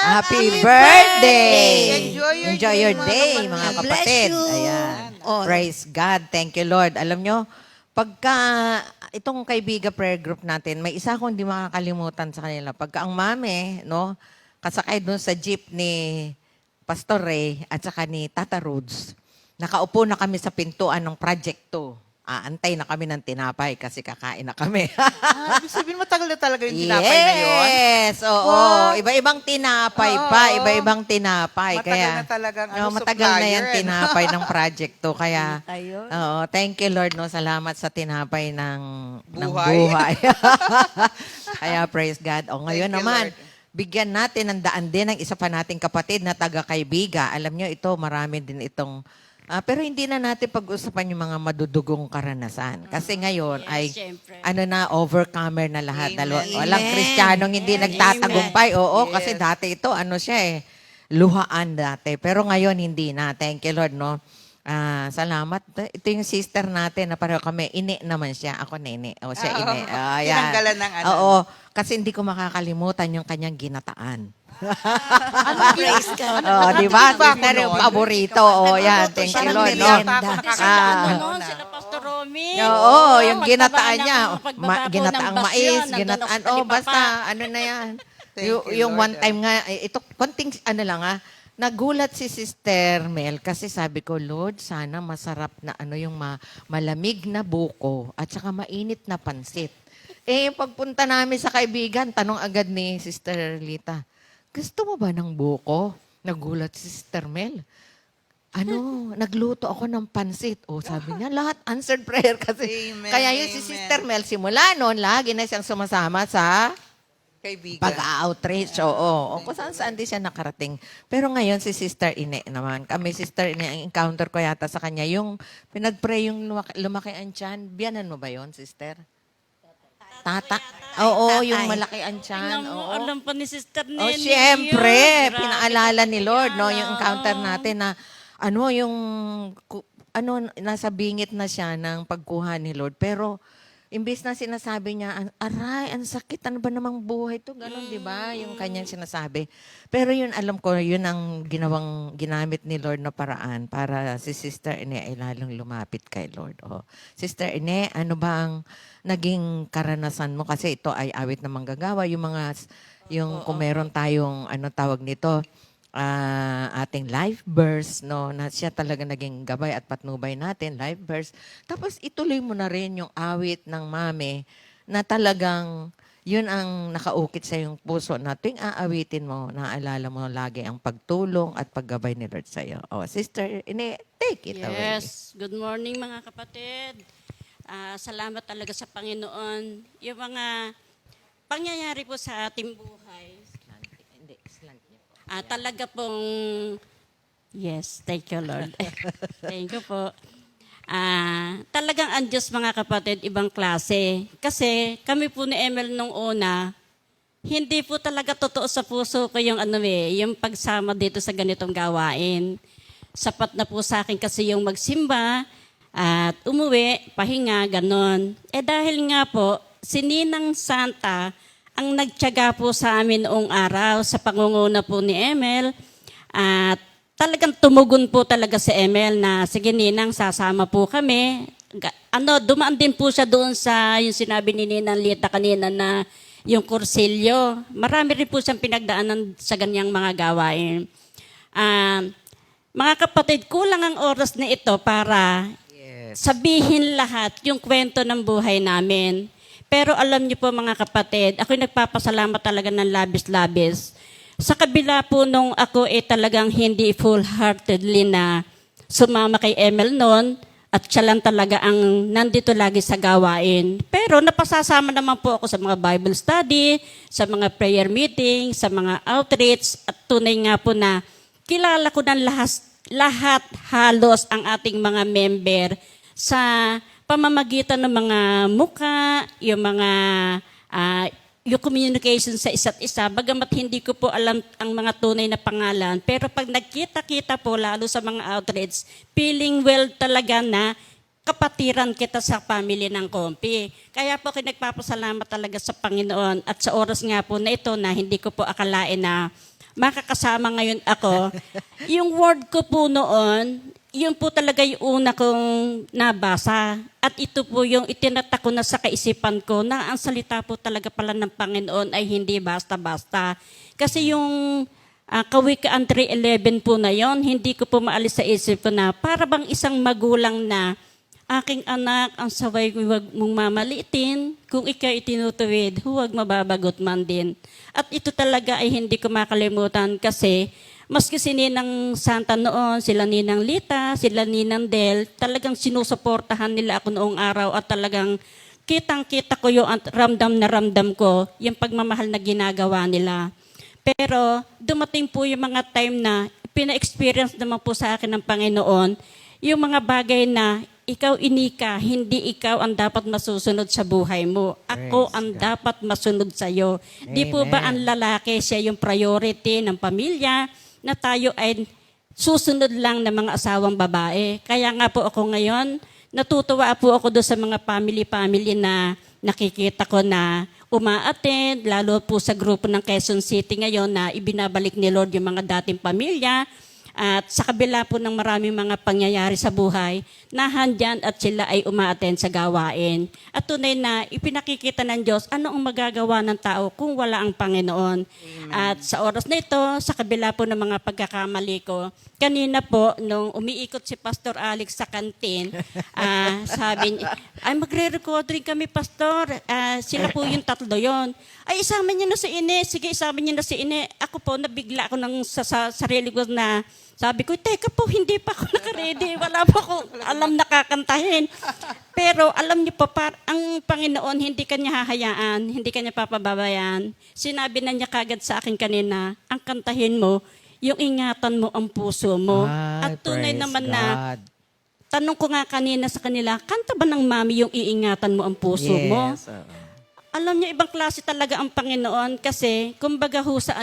Happy birthday! Enjoy your day, mga God kapatid. bless you. Ayan. All. Praise God. Thank you, Lord. Alam nyo, pagka itong kaibiga prayer group natin, may isa akong hindi makakalimutan sa kanila. Pagka ang mami, no, kasakay doon sa jeep ni Pastor Ray at saka ni Tata Rhodes, nakaupo na kami sa pintuan ng Project 2. Antay na kami ng tinapay kasi kakain na kami. Ibig sabihin, matagal na talaga yung tinapay na yun. Yes, oo. Iba-ibang tinapay pa, iba-ibang tinapay. Matagal Kaya, na talagang matagal na supplier, yan tinapay ng Project 2. Kaya, Ayun. oo, thank you Lord, no, salamat sa tinapay ng Buhay. buhay. Kaya praise God. O ngayon Thank you, naman, Lord. bigyan natin ng daan din ng isa pa nating kapatid na taga-kaibiga. Alam nyo, ito, marami din itong pero hindi na natin pag-usapan yung mga madudugong karanasan. Kasi ngayon Yes, ay syempre. overcomer na lahat. Amen. Walang Kristiyanong hindi nagtatagumpay. Oo, kasi Yes. dati ito, luhaan dati. Pero ngayon hindi na. Thank you Lord, no? Salamat. Ito yung sister natin na pareho kami. Ine naman siya. Ako nene. O siya ine. Ayan. Tinanggalan ng ano. Oo. Kasi hindi ko makakalimutan yung kanyang ginataan. Praise God. Oh, di ba? Nagtitimba ako Sister yung noon. paborito. Oh, yan. Thank you, siya ng Lord. No? merienda. Kasi Ah. ano noon, sila Pastor Romy. Oo, yung Magbaba ginataan ng niya. pagbaba po Ginataang ng basyo, mais, nandun ginataan. ako sa Oh, talipapa. basta, ano na yan. Thank you, Yung Lord. one time nga, ito, konting, ano lang nagulat si Sister Mel kasi sabi ko, Lord, sana masarap na yung malamig na buko at saka mainit na pansit. Yung pagpunta namin sa kaibigan, tanong agad ni Sister Lita, gusto mo ba ng buko? Nagulat si Sister Mel. Nagluto ako ng pansit. O, sabi niya, lahat answered prayer kasi. Amen, Kaya yung si amen. Sister Mel, simula noon, lagi na siyang sumasama sa Kaibigan. pag-outreach. Oo. O kung saan din siya nakarating. Pero ngayon, si Sister Ine naman. Kami, Sister Ine, ang encounter ko yata sa kanya, yung pinag-pray yung lumaki ang tiyan. Biyanan mo ba yon Sister? Tata. Oo, yung malaki ang tiyan. Tingnan mo, Oo. alam pa ni Sister Oh, Nene. siyempre, yun. Grabe pinaalala ni Lord, no, pinaalala. yung encounter natin na nasa bingit na siya ng pagkuha ni Lord. Pero imbes na sinasabi niya, aray, ang sakit, ano ba namang buhay to? Ganon, di ba? Yung kanyang sinasabi. Pero yun, alam ko, yun ang ginamit ni Lord na paraan para si Sister Ine ay lalong lumapit kay Lord. Oh. Sister Ine, ano ba ang naging karanasan mo? Kasi ito ay awit na manggagawa. Yung kung meron tayong, tawag nito, ating life verse, no, na siya talaga naging gabay at patnubay natin, life verse. Tapos ituloy mo na rin yung awit ng mami na talagang yun ang nakaukit sa yung puso na tuwing aawitin mo, naaalala mo lagi ang pagtulong at paggabay ni Lord sa iyo. Oh, Sister Ine, take it away. Yes. Good morning mga kapatid. Salamat talaga sa Panginoon. Yung mga pangyayari po sa ating buhay. Talaga pong, yes, thank you Lord. Thank you po. Talagang ang Diyos mga kapatid, ibang klase. Kasi kami po ni Emel nung una, hindi po talaga totoo sa puso ko yung yung pagsama dito sa ganitong gawain. Sapat na po sa akin kasi yung magsimba at umuwi, pahinga, ganon. Dahil nga po, si Ninang Santa ang nagtiyaga po sa amin noong araw sa pangunguna po ni Emel. At talagang tumugon po talaga si Emel na, sige Ninang, sasama po kami. Dumaan din po siya doon sa yung sinabi ni Ninang Lita kanina na yung kursilyo. Marami rin po siyang pinagdaanan sa ganyang mga gawain. Mga kapatid, kulang ang oras na ito para sabihin lahat yung kwento ng buhay namin. Pero alam niyo po mga kapatid, ako'y nagpapasalamat talaga ng labis-labis. Sa kabila po nung ako talagang hindi full-heartedly na sumama kay Emel noon at siya lang talaga ang nandito lagi sa gawain. Pero napasasama naman po ako sa mga Bible study, sa mga prayer meeting, sa mga outreach at tunay nga po na kilala ko ng lahat halos ang ating mga member sa pamamagitan ng mga muka, yung mga yung communication sa isa't isa. Bagamat hindi ko po alam ang mga tunay na pangalan, pero pag nagkita-kita po lalo sa mga outreach, feeling well talaga na kapatiran kita sa family ng Kompi. Kaya po nagpapasalamat talaga sa Panginoon at sa oras nga po na ito na hindi ko po akalain na makakasama ngayon ako. Yung word ko po noon, yun po talaga yung una kong nabasa. At ito po yung itinatak ko na sa kaisipan ko na ang salita po talaga pala ng Panginoon ay hindi basta-basta. Kasi yung Kawikaan 3:11 po na yon, hindi ko po maalis sa isip ko na para bang isang magulang na, aking anak, ang saway ko huwag mong mamaliitin, kung ikaw itinutuwid, huwag mababagot man din. At ito talaga ay hindi ko makalimutan kasi maski si Ninang Santa noon, sila Ninang Lita, sila Ninang Del, talagang sinusuportahan nila ako noong araw at talagang kitang-kita ko yung ramdam na ramdam ko, yung pagmamahal na ginagawa nila. Pero dumating po yung mga time na pina-experience naman po sa akin ng Panginoon, yung mga bagay na ikaw inika, hindi ikaw ang dapat masusunod sa buhay mo. Ako ang dapat masunod sa iyo. Di po ba ang lalaki siya yung priority ng pamilya na tayo ay susunod lang ng mga asawang babae. Kaya nga po ako ngayon, natutuwa po ako doon sa mga family na nakikita ko na umaattend, lalo po sa grupo ng Quezon City ngayon na ibinabalik ni Lord yung mga dating pamilya. At sa kabila po ng maraming mga pangyayari sa buhay, nahandyan at sila ay umaattend sa gawain. At tunay na ipinakikita ng Diyos ano ang magagawa ng tao kung wala ang Panginoon. At sa oras na ito, sa kabila po ng mga pagkakamali ko, kanina po, nung umiikot si Pastor Alex sa kantin, sabi niya, ay magre-record rin kami, Pastor. Sila po yung tatlo yon. Ay, isama niyo na si Ine. Sige, isama niyo na si Ine. Ako po, nabigla ako ng sa sarili ko na sabi ko, teka po, hindi pa ako nakaredy. Wala pa ako alam nakakantahin. Pero alam niyo po, ang Panginoon, hindi kanya hahayaan, hindi kanya papababayan. Sinabi na niya kagad sa akin kanina, ang kantahin mo, yung ingatan mo ang puso mo. At tunay naman na, tanong ko nga kanina sa kanila, kanta ba ng mami yung iingatan mo ang puso mo? Alam niyo, ibang klase talaga ang Panginoon kasi, kumbaga ho sa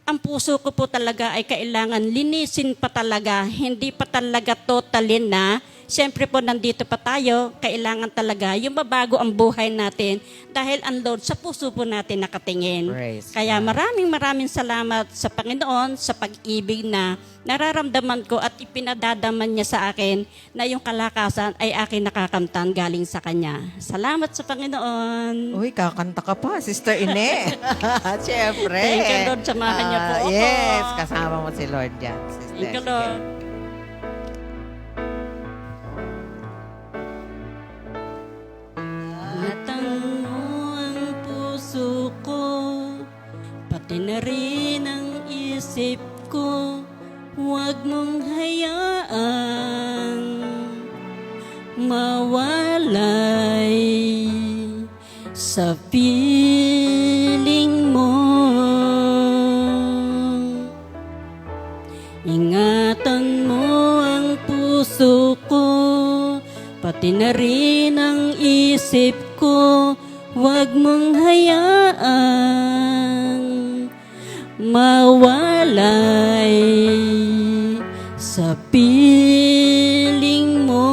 ang puso ko po talaga ay kailangan linisin pa talaga, hindi pa talaga totally na. Siyempre po nandito pa tayo, kailangan talaga yung mabago ang buhay natin dahil ang Lord sa puso po natin nakatingin. Kaya maraming salamat sa Panginoon sa pag-ibig na nararamdaman ko at ipinadadaman niya sa akin na yung kalakasan ay aking nakakamtan galing sa Kanya. Salamat sa Panginoon. Uy, kakanta ka pa, Sister Ine. Siyempre. Thank you, Lord. Samahan niyo po ako. Yes, kasama mo si Lord dyan, Sister. Thank you, Sige. Lord. Ingatan mo ang puso ko, pati na rin ang isip ko. Huwag mong hayaang mawalay sa piling mo. Ingatan mo ang puso ko, pati na rin ang isip ko. Huwag mong hayaang mawalay sa piling mo.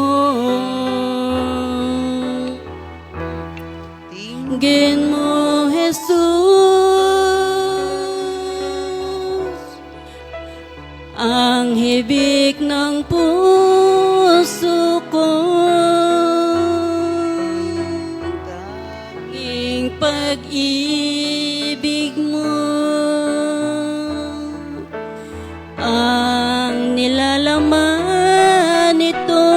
Tingin mo, Jesus, ang hibik ng puso ko. Tanging pag-ibig mo ang nilalaman nito.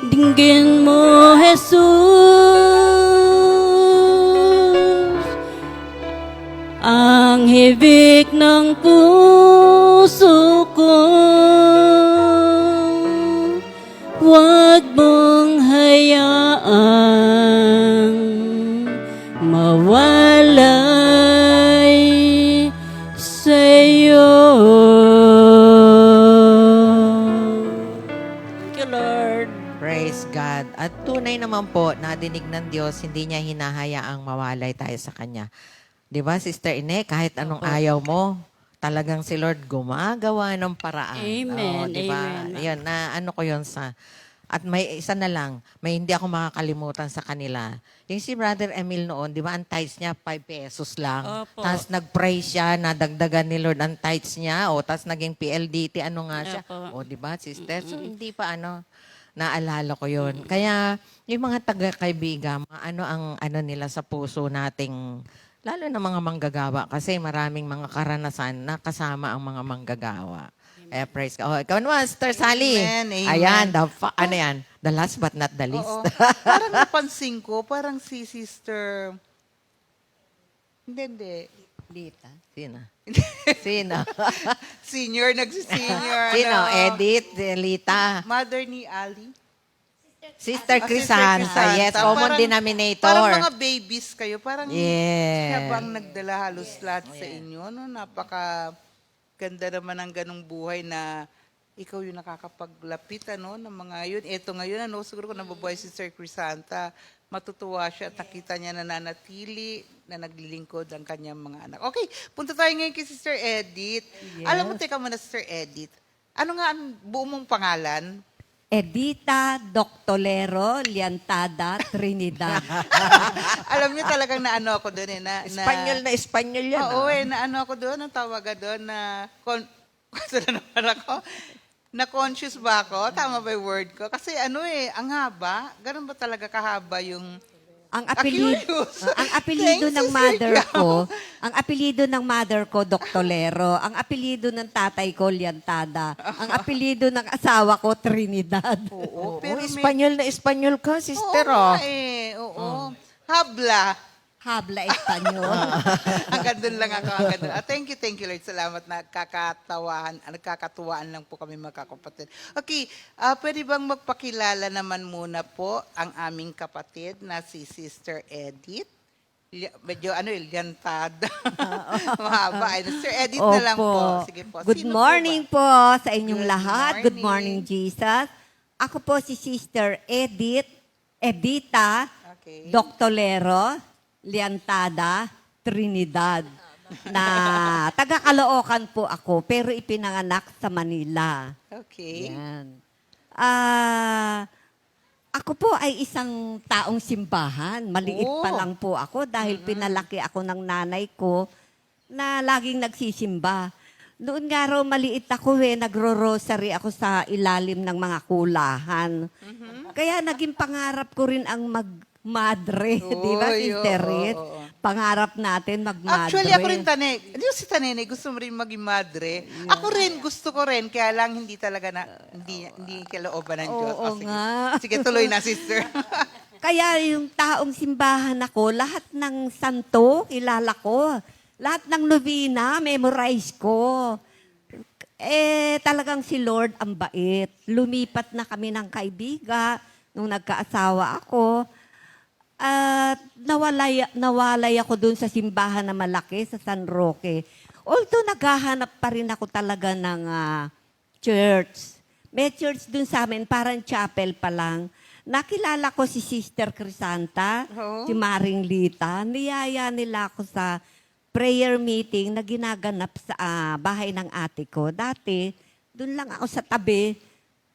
Dinggin mo, Jesus, ang hibik ng puso ko. Huwag mong hayaang mawalay sa'yo. Thank you, Lord. Praise God. At tunay naman po, nadinig ng Diyos, hindi niya hinahayaang mawalay tayo sa Kanya. Di ba, Sister Ine, kahit anong ayaw mo, talagang si Lord gumagawa ng paraan. Amen, Oo, di ba? amen. Yun, na ano ko yun sa At may isa na lang, may hindi ako makakalimutan sa kanila. Yung si Brother Emil noon, di ba, ang tithes niya 5 pesos lang. Opo. Tapos nag-pray siya, nadagdagan ni Lord ang tithes niya. O, tapos naging PLDT, ano nga siya. Opo. O, di ba, sister? So, hindi pa naalala ko yun. Kaya, yung mga taga-kaibigan, ano nila sa puso nating, lalo na mga manggagawa, kasi maraming mga karanasan na kasama ang mga manggagawa. Eh, praise God. Oh, ikaw naman, Sister Sally. Amen, amen. Ayan, ano yan? The last but not the least. Oo. Parang napansin ko, parang si Sister... Hindi. Lita. Sino? Sino? Senior, nagsisenior. Sino? ano? Edith, Lita. Mother ni Ali. Sister Ah, Crisanta. Sister Yes, Crisanta. common Parang- denominator. Parang mga babies kayo. Parang Yes. siya bang nagdala halos lahat sa inyo. No? Napaka ganda naman ang ganong buhay na ikaw yung nakakapaglapit ng mga yun. Ito ngayon, siguro kung nababuhay si Sister Crisanta, matutuwa siya at nakita niya na nanatili, na naglilingkod ang kanyang mga anak. Okay, punta tayo ngayon kay Sister Edith. Alam mo, teka muna, Sister Edith, ano nga ang buo mong pangalan? Edita Doctolero Liantada Trinidad. Alam niyo talagang naano ako doon Espanyol yan. Oo, naano ako doon, ang tawaga doon na, na-conscious ba ako? Tama ba yung word ko? Kasi ang haba, ganun ba talaga kahaba yung... Ang apelido, Curious. ang apelido Thanks, ng Sister mother Gao. ko, ang apelido ng mother ko Doctolero, ang apelido ng tatay ko Liantada, ang apelido ng asawa ko Trinidad. Oo, Pero pero may... Espanyol na Espanyol ka, sister. Oo, nga eh, oo. Habla. Habla Espanyol. Hanggang doon lang ako. Hanggang doon. Thank you Lord. Salamat na nagkakatuwaan lang po kami magkakapatid. Okay, pwede bang magpakilala naman muna po ang aming kapatid na si Sister Edith? Medyo liantad. Mahaba. Sister Edith na lang po. Sige po. Good Sino po morning ba? po, sa inyong Good lahat. Good morning, morning. Jesus. Ako po si Sister Edita Okay. Doctolero Liantada Trinidad na taga-Caloocan po ako pero ipinanganak sa Manila. Okay. Yan. Ako po ay isang taong simbahan. Maliit pa Oh. lang po ako dahil pinalaki ako ng nanay ko na laging nagsisimba. Noon nga raw maliit ako nagro-rosary ako sa ilalim ng mga kulahan. Kaya naging pangarap ko rin ang magmadre, di ba, Oy, Sister oo, Rit? oo. Pangarap natin magmadre. Actually, ako rin si Tanene, gusto mo rin maging madre. Ako rin, gusto ko rin, kaya lang hindi talaga hindi kalooban ng Diyos. Oo Sige. nga. Sige, tuloy na, sister. Kaya yung taong simbahan ako, lahat ng santo, kilala ko. Lahat ng novena, memorize ko. Talagang si Lord ang bait. Lumipat na kami ng kaibigan nung nagkaasawa ako. At nawalay ako dun sa simbahan na malaki sa San Roque. Although naghahanap pa rin ako talaga ng church. May church dun sa amin, parang chapel pa lang. Nakilala ko si Sister Crisanta, Oo. si Maring Lita. Niyaya nila ako sa prayer meeting na ginaganap sa bahay ng ate ko. Dati, dun lang ako sa tabi.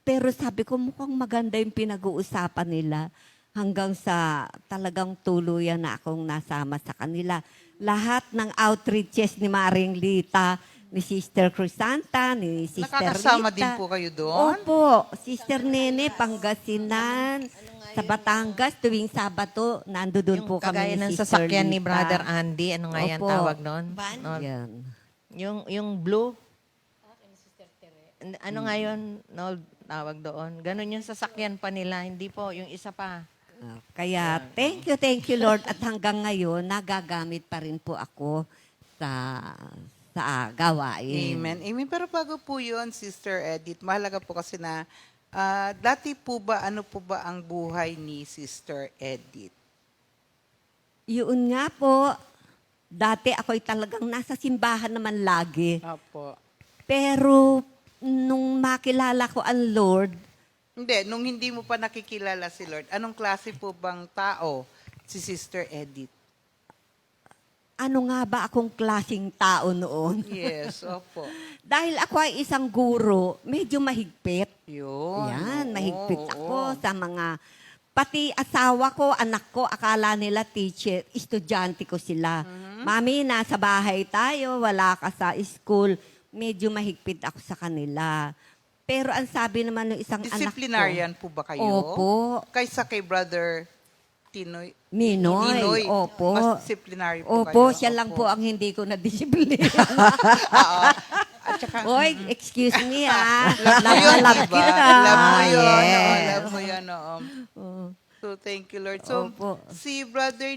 Pero sabi ko, mukhang maganda yung pinag-uusapan nila. Hanggang sa talagang tuluyan na akong nasama sa kanila. Lahat ng outreaches ni Maring Lita, ni Sister Crisanta, ni Sister Nakakasama Rita. din po kayo doon? Opo. Sister Nene, Pangasinan, sa Batangas, tuwing Sabato, nando doon Yung po kami kagaya ni ng Sister sasakyan ni Lita. Brother Andy, ano nga yan Opo. tawag nun? No, Yan. yung blue. Ano nga yun? No, tawag doon. Ganon yung sasakyan pa nila. Hindi po, yung isa pa. Kaya thank you Lord. At hanggang ngayon, nagagamit pa rin po ako sa gawain. Amen. Amen. Pero bago po yun, Sister Edith, mahalaga po kasi na, dati po ba, ano po ba ang buhay ni Sister Edith? Yun nga po, dati ako'y talagang nasa simbahan naman lagi. Opo. Pero nung makilala ko ang Lord, Hindi, nung hindi mo pa nakikilala si Lord, anong klase po bang tao si Sister Edith? ano nga ba akong klasing tao noon? Yes, opo. Dahil ako ay isang guro, medyo mahigpit. Yun. Yan, mahigpit Oo, ako oo. sa mga, pati asawa ko, anak ko, akala nila teacher, estudyante ko sila. Mami, nasa bahay tayo, wala ka sa school. Medyo mahigpit ako sa kanila. Pero ang sabi naman ng isang anak ko, Disciplinarian po ba kayo? Opo. Kaysa kay Brother Tinoy? Ninoy, opo. Mas disciplinary po Opo, kayo? siya lang po ang hindi ko na-discipline. Oo. At saka, Oy, excuse me ha. love mo yun, Love diba? kita. Love mo yun. Oo, Yes. love mo yun. Oo. So, thank you, Lord. So, Opo. si Brother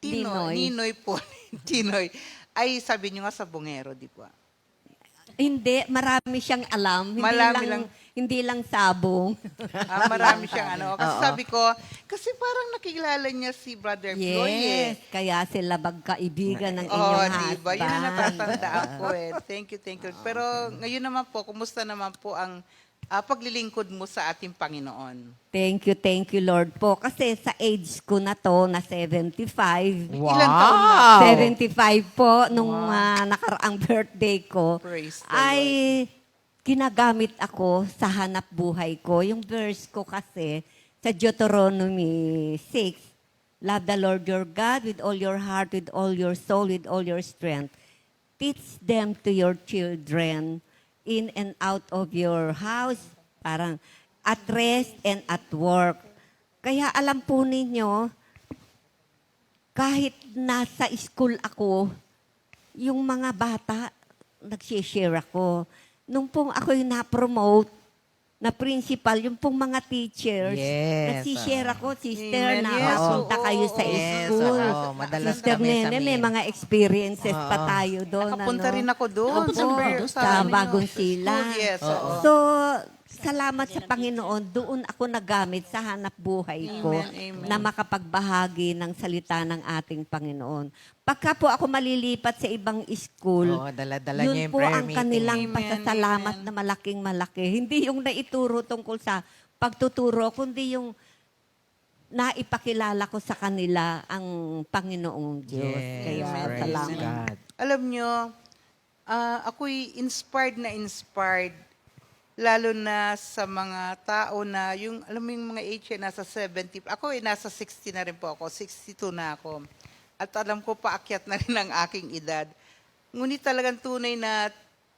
Ninoy. Ninoy po, Tinoy, ay sabi niyo nga sa bungero, di ba? Hindi, marami siyang alam. Hindi Marami lang, lang. hindi lang sabong. Marami siyang ano. Kasi sabi ko, kasi parang nakilala niya si Brother Floyd eh. Yes, kaya sila magkaibigan ng Oo, inyong di husband. ba? Yun ang natatandaan ko eh. Thank you, thank you. Pero ngayon naman po, kumusta naman po ang paglilingkod mo sa ating Panginoon? Thank you, Lord po. Kasi sa age ko na to, na 75, Ilang taon na? 75 po, nung nakaraang birthday ko, Praise the ay ginagamit ako sa hanap buhay ko. Yung verse ko kasi, sa Deuteronomy 6, love the Lord your God with all your heart, with all your soul, with all your strength. Teach them to your children in and out of your house, parang at rest and at work. Kaya alam po ninyo, kahit nasa school ako, yung mga bata, nag-share ako. Nung pong ako'y na-promote, na principal, yung pong mga teachers, Yes, nag-share ako, sister, Amen. na Yes, papunta oo, kayo sa oo. Yes, school. oo. Madalas Sister kami sa Nene, may min. mga experiences pa tayo doon. Nakapunta rin ako doon. Opo, Sa sa Bagong Sila. Yes, oo. So, salamat sa Panginoon, doon ako nagamit sa hanap buhay ko Amen, amen. na makapagbahagi ng salita ng ating Panginoon. Pagka po ako malilipat sa ibang school, Oo, dala-dala niya yun yung po prayer ang meeting. kanilang Amen, pasasalamat amen. na malaking malaki. Hindi yung naituro tungkol sa pagtuturo, kundi yung naipakilala ko sa kanila ang Panginoong Diyos. Yes, Kaya praise salamat. God. Alam nyo, ako'y inspired, lalo na sa mga tao na, yung, alam mo yung mga age ay nasa 70, ako ay nasa 60 na rin po ako, 62 na ako. At alam ko, paakyat na rin ang aking edad. Ngunit talagang tunay na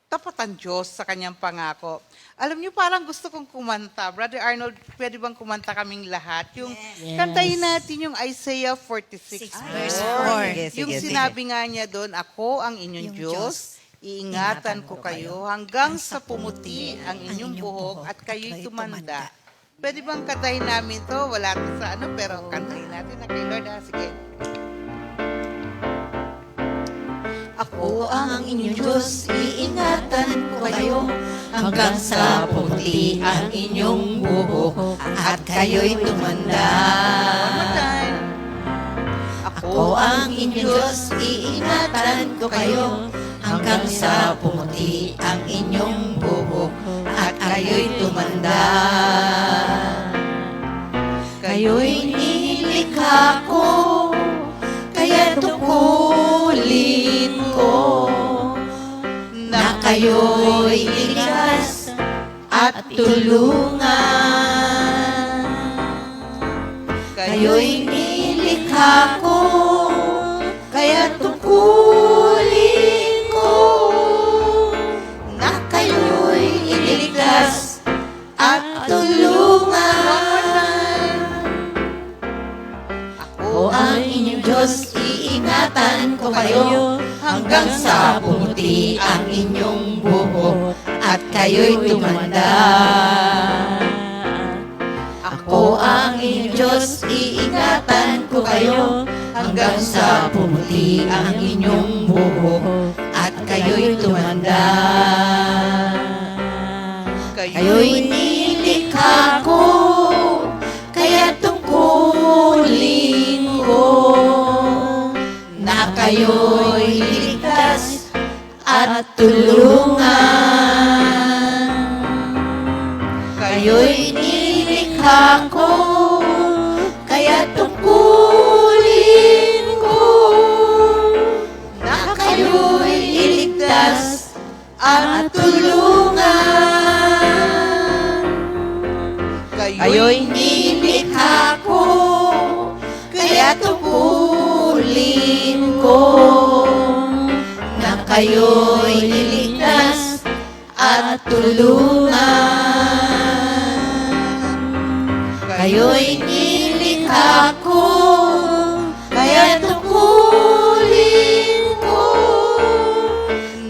tapat ang Diyos sa kanyang pangako. Alam niyo, parang gusto kong kumanta. Brother Arnold, pwede bang kumanta kaming lahat? Yung, kantahin natin yung Isaiah 46 verse 4. Sige, Yung sige, sinabi nga niya doon, ako ang inyong Diyos, iingatan ko kayo hanggang sa pumuti ang inyong buhok at kayo'y tumanda. Pwede bang kantahin namin to? Wala to sa ano, pero kantahin natin na kay Lord. Sige. Ako ang inyong Diyos, iingatan ko kayo hanggang sa pumuti ang inyong buhok at kayo'y tumanda. One more time. Ako ang inyong Diyos, iingatan ko kayo hanggang sa pumuti ang inyong buhok at kayo'y tumanda. Kayo'y nilikha ko, kaya tukulin ko na kayo'y iligtas at tulungan. Kayo'y nilikha ko, kaya tukulin ko na kayo'y iligtas at tulungan. Ako ang inyong Diyos, iingatan ko kayo hanggang sa pumuti ang inyong buhok at kayo'y tumanda. Ako ang inyong Diyos, iingatan ko kayo hanggang sa pumuti ang inyong buhok at kayo'y tumanda. Kayo'y nilikha ko, kaya tungkulin ko na kayo'y ligtas at tulungan. Kayo'y nilikha ko, kaya tungkulin ko na kayo'y iligtas at tulungan. kayo'y nilikha ko, kaya tungkulin ko na kayo'y iligtas at tulungan. Kayo'y nilikha ko, kaya tungkulin ko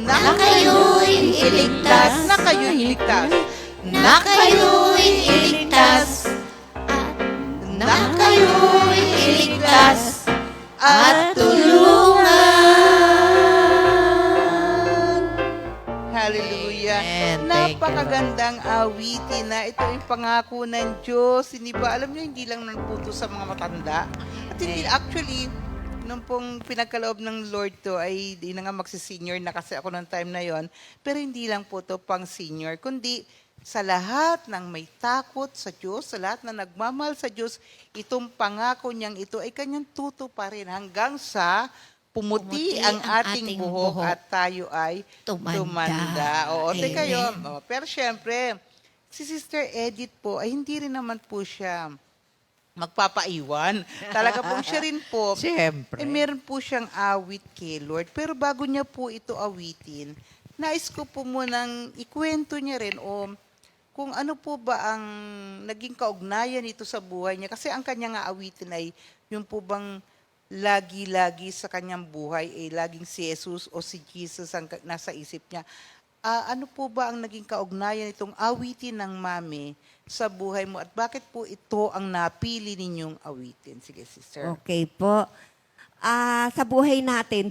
na kayo'y iligtas, Na kayo'y iligtas. na kayo'y iligtas, na kayo'y iligtas at tulungan. Hallelujah. Amen. Thank you, Napakagandang awitin na ito yung pangako ng Diyos. Hindi ba? Alam niyo, hindi lang nagputo sa mga matanda. At hindi, actually, nung pong pinagkaloob ng Lord to, ay di na nga magsisenior na kasi ako ng time na yon. Pero hindi lang po to pang senior, kundi sa lahat ng may takot sa Diyos, sa lahat na nagmamahal sa Diyos, itong pangako niyang ito ay kanyang tutuparin hanggang sa pumuti ang ating buhok at tayo ay tumanda. Oo, Amen. teka yun. Pero syempre, si Sister Edith po ay hindi rin naman po siya magpapaiwan. Talaga po siya rin po. Siyempre. Meron po siyang awit kay Lord. Pero bago niya po ito awitin, nais ko po munang ikwento niya rin o kung ano po ba ang naging kaugnayan nito sa buhay niya. Kasi ang kanya nga awitin ay yung po bang lagi-lagi sa kanyang buhay ay laging si Jesus o si Jesus ang nasa isip niya. Ano po ba ang naging kaugnayan itong awitin ng Mami sa buhay mo at bakit po ito ang napili ninyong awitin? Sige, sister. Okay po. Sa buhay natin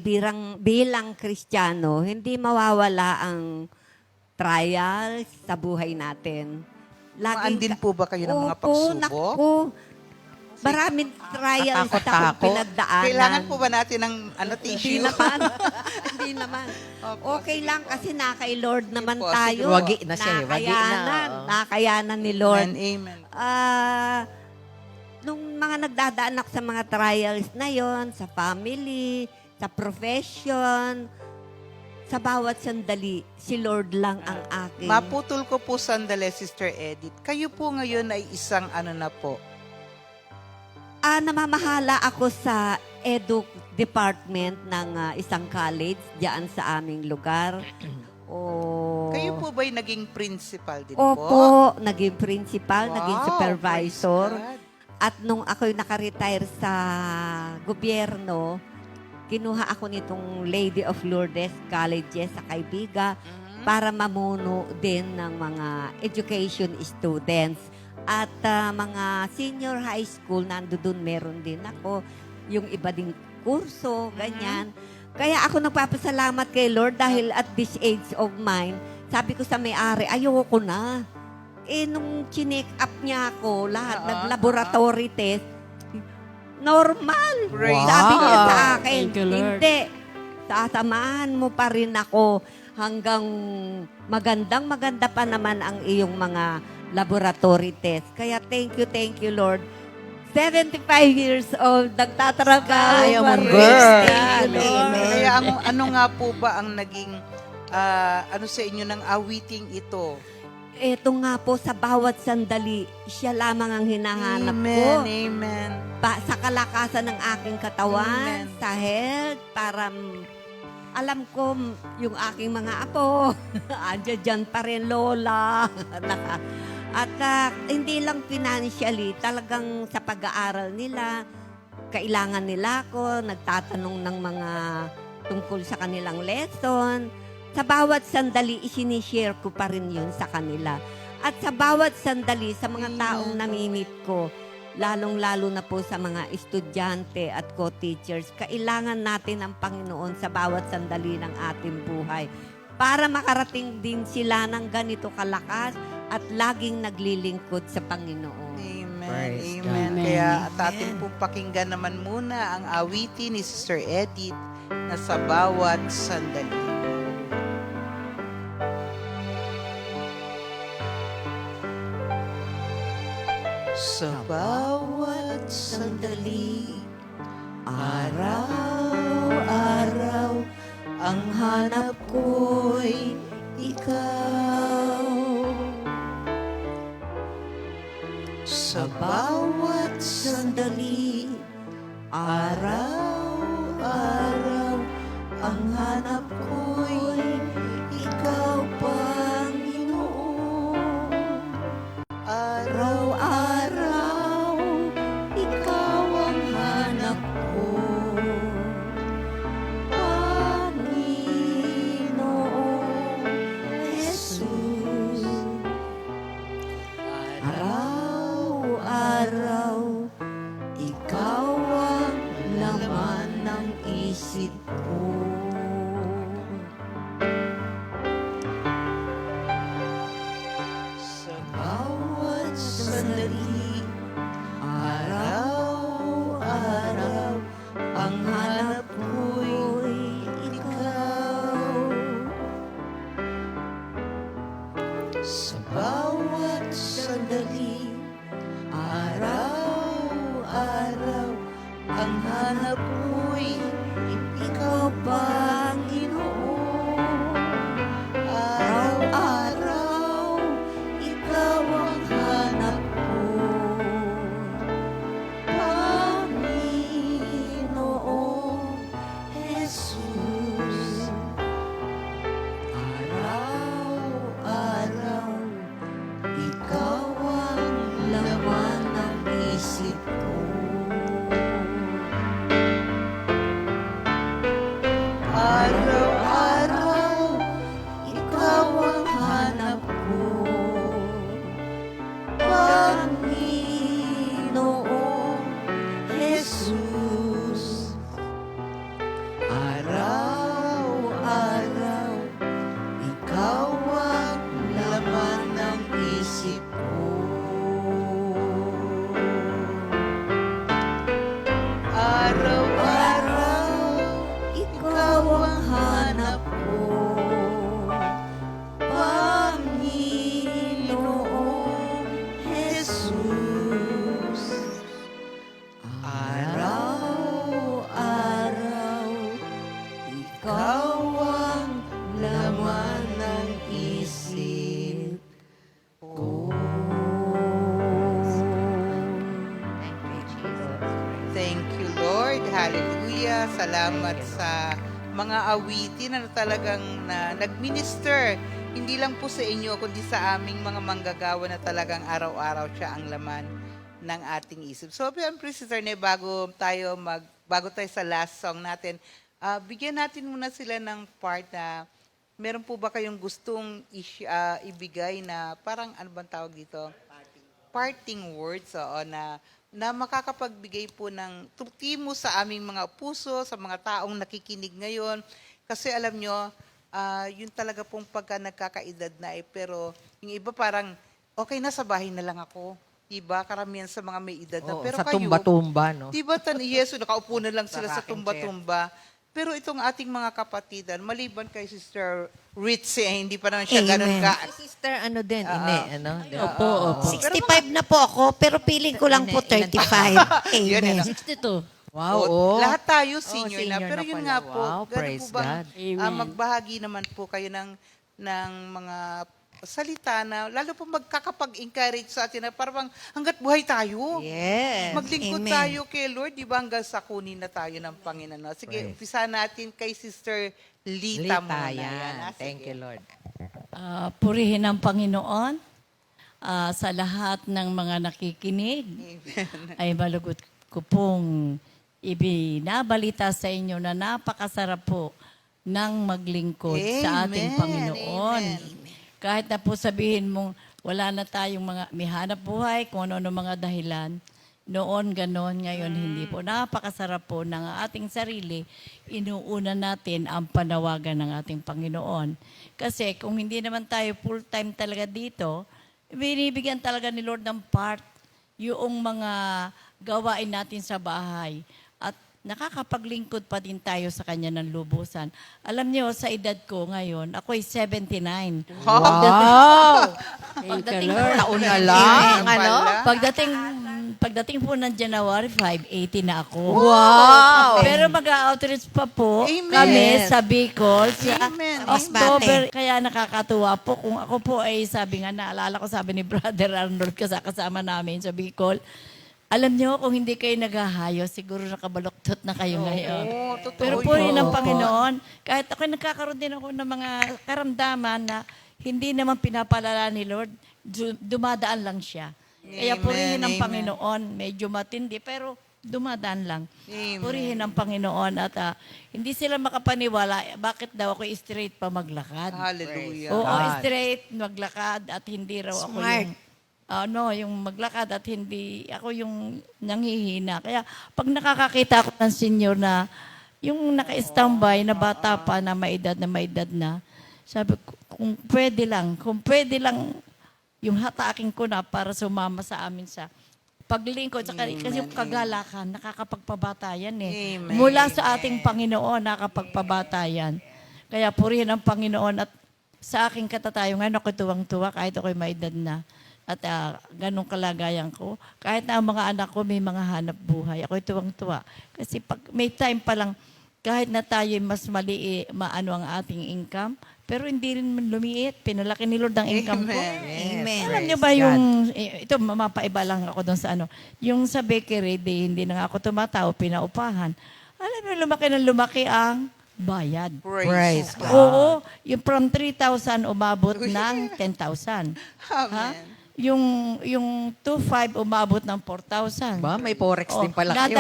bilang Kristiyano, hindi mawawala ang trials sa buhay natin. Maandin po ba kayo ng mga Opo, pagsubok? naku. Maraming trials na Katakot-takot. akong pinagdaanan. Kailangan po ba natin ng Hindi tissue? naman. Hindi naman. Opo, Okay sige lang po. kasi na kay Lord naman Sige po, tayo. sige po. Wagi na siya eh, wagi na, Nakayanan. oo. Nakayanan ni Lord. Amen. Nung mga nagdadaan ako sa mga trials na yon, sa family, sa profession, sa bawat sandali, si Lord lang ang aking. Maputol ko po sandali, Sister Edith. Kayo po ngayon ay isang ano na po? Namamahala ako sa edu department ng isang college diyan sa aming lugar. Kayo po ba'y naging principal din Opo, po? naging principal, naging Wow, supervisor. praise God. At nung ako'y naka-retire sa gobyerno, kinuha ako nitong Lady of Lourdes Colleges sa Caybiga para mamuno din ng mga education students. At mga senior high school, nandoon meron din ako. Yung iba ding kurso, ganyan. Kaya ako nagpapasalamat kay Lord dahil at this age of mine, sabi ko sa may-ari, ayoko na. Nung chinek up niya ako, lahat nag-laboratory test, normal. Praise Sabi niya God. sa akin, Thank you, Lord. hindi. Sasamahan mo pa rin ako hanggang maganda pa naman ang iyong mga laboratory test. Kaya thank you, Lord. 75 years old, nagtatrabaho. Kaya mo, pa rin. girl. Thank you, Lord. Kaya ano nga po ba ang naging ano sa inyo ng awiting ito? Ito nga po, sa bawat sandali, siya lamang ang hinahanap ko. Amen. Sa kalakasan ng aking katawan, Amen. sa health, para alam ko yung aking mga apo, andyan dyan pa rin, lola. At hindi lang financially, talagang sa pag-aaral nila, kailangan nila ako, nagtatanong ng mga tungkol sa kanilang lesson. Sa bawat sandali, isinishare ko pa rin yun sa kanila. At sa bawat sandali, sa mga taong namimit ko, lalong-lalo na po sa mga estudyante at co-teachers, kailangan natin ang Panginoon sa bawat sandali ng ating buhay para makarating din sila ng ganito kalakas at laging naglilingkod sa Panginoon. Amen. Praise Amen. God. Kaya at atin pong pakinggan naman muna ang awitin ni Sister Edith na sa bawat sandali. Sa bawat sandali, araw-araw, ang hanap ko'y ikaw. Sa bawat sandali, araw-araw, ang hanap ko'y ikaw, Panginoon. Araw-araw, ikaw ang hanap ko, Panginoon Jesus. Araw-araw, ikaw ang laman ng isip ko. Sa bawat sandali, araw-araw, ang hanap ko'y ikaw. Sa bawat sandali, araw-araw, ang hanap ko'y ikaw, Panginoon. Araw-araw, ikaw ang hanap ko, Panginoon Jesus. Araw-araw, ikaw ang laman ng isip ko. Araw-araw, ikaw ang hanap ko, Panginoon Jesus. Araw-araw, ikaw ang laman ng isip ko. Araw-araw, ikaw ang hanap ko, Panginoon Jesus. Araw-araw, ikaw ang laman ng isip ko. Thank you, Lord. Hallelujah. Salamat sa mga awitin na talagang nag-minister. Hindi lang po sa inyo, kundi sa aming mga manggagawa na talagang araw-araw siya ang laman ng ating isip. So, Sister Ne, bago tayo sa last song natin, bigyan natin muna sila ng part na meron po ba kayong gustong ibigay na parang ano bang tawag dito? Parting words, oo, na makakapagbigay po ng timo sa aming mga puso, sa mga taong nakikinig ngayon. Kasi alam nyo, yun talaga pong pagka nagkakaedad na pero yung iba parang, okay na sa bahay na lang ako. Diba? Karamihan sa mga may edad na. Oo, Pero sa kayo, tumba-tumba, no? diba, Yeso, nakaupo na lang sila sa Sa rocking tumba-tumba. Pero itong ating mga kapatidan, maliban kay Sister Ritzy, hindi pa naman siya ganun Amen. ka. Sister, ano din, ano? Opo. 65 na po ako, pero feeling ko lang po 35. Yun, Amen. 62. Wow, Oo, oh. lahat tayo senior, senior na. Pero na yun pala. nga po, Wow, ganun praise po bang God. Amen. magbahagi naman po kayo ng mga salita na lalo po magkakapag-encourage sa atin na parang hanggat buhay tayo. Yes. Maglingkod Amen. tayo kay Lord, di ba hanggang sa kunin na tayo ng Panginoon. No? Sige, Praise. umpisa natin kay Sister Lita muna. Yan. Ah, Thank sige. you, Lord. Purihin ang Panginoon sa lahat ng mga nakikinig. Ay malugot ko pong ibinabalita sa inyo na napakasarap po ng maglingkod sa ating Amen. Panginoon. Amen. Kahit na po sabihin mong wala na tayong may hanap buhay, kung ano mga dahilan, noon ganon, ngayon hindi po. Napakasarap po ng ating sarili, inuuna natin ang panawagan ng ating Panginoon. Kasi kung hindi naman tayo full-time talaga dito, binibigyan talaga ni Lord ng part yung mga gawain natin sa bahay. At nakakapaglingkod pa din tayo sa Kanya ng lubusan. Alam niyo, sa edad ko ngayon, ako'y 79. Wow! Thank you, Pagdating Lord. ng taon na lang, Amen. ano? Pagdating pagdating po ng January 5, 80 na ako. Wow! Pero mag-outreach pa po Amen. kami sa Bicol sa Amen. October. Kaya nakakatuwa po kung ako po ay sabi nga, naalala ko sabi ni Brother Arnold kasama namin sa Bicol, alam niyo, kung hindi kayo naghahayo, siguro nakabaluktot na kayo ngayon. Oo, totoo Pero yun. puri ng Panginoon, kahit ako nagkakaroon din ako ng mga karamdaman na hindi naman pinapalala ni Lord, dumadaan lang siya. Kaya Amen, purihin ng amen. Panginoon, medyo matindi, pero dumadaan lang. Amen. Purihin ng Panginoon at hindi sila makapaniwala, bakit daw ako straight pa maglakad? Hallelujah. Oo, God. straight, maglakad at hindi raw ako Smart. yung maglakad at hindi ako yung nanghihina. Kaya pag nakakakita ako ng senior na yung naka-standby na bata pa na may edad na, sabi ko, kung pwede lang, yung hatakin ko na para sumama sa amin sa paglingkod. Kasi yung kagalakan, nakakapagpabata yan eh. Amen. Mula sa ating Panginoon, nakakapagpabata yan. Kaya purihin ang Panginoon at sa aking katatayo ngayon, ako tuwang-tuwa kahit ako'y may edad na. At ganong kalagayan ko. Kahit na ang mga anak ko may mga hanap buhay, ako'y tuwang-tuwa. Kasi pag may time pa lang, kahit na tayo mas maano ang ating income, pero hindi rin lumiit. Pinalaki ni Lord ang income ko. Amen. Alam niyo ba yung, ito mapaiba lang ako doon sa yung sa bakery, hindi na nga ako tumatao, pinaupahan. Alam niyo, lumaki ang bayad. Praise God. Oo, yung from 3,000 umabot ng 10,000. Ha? Amen. Yung 2,500 umabot ng 4,000. Ba, may forex din pala kayo.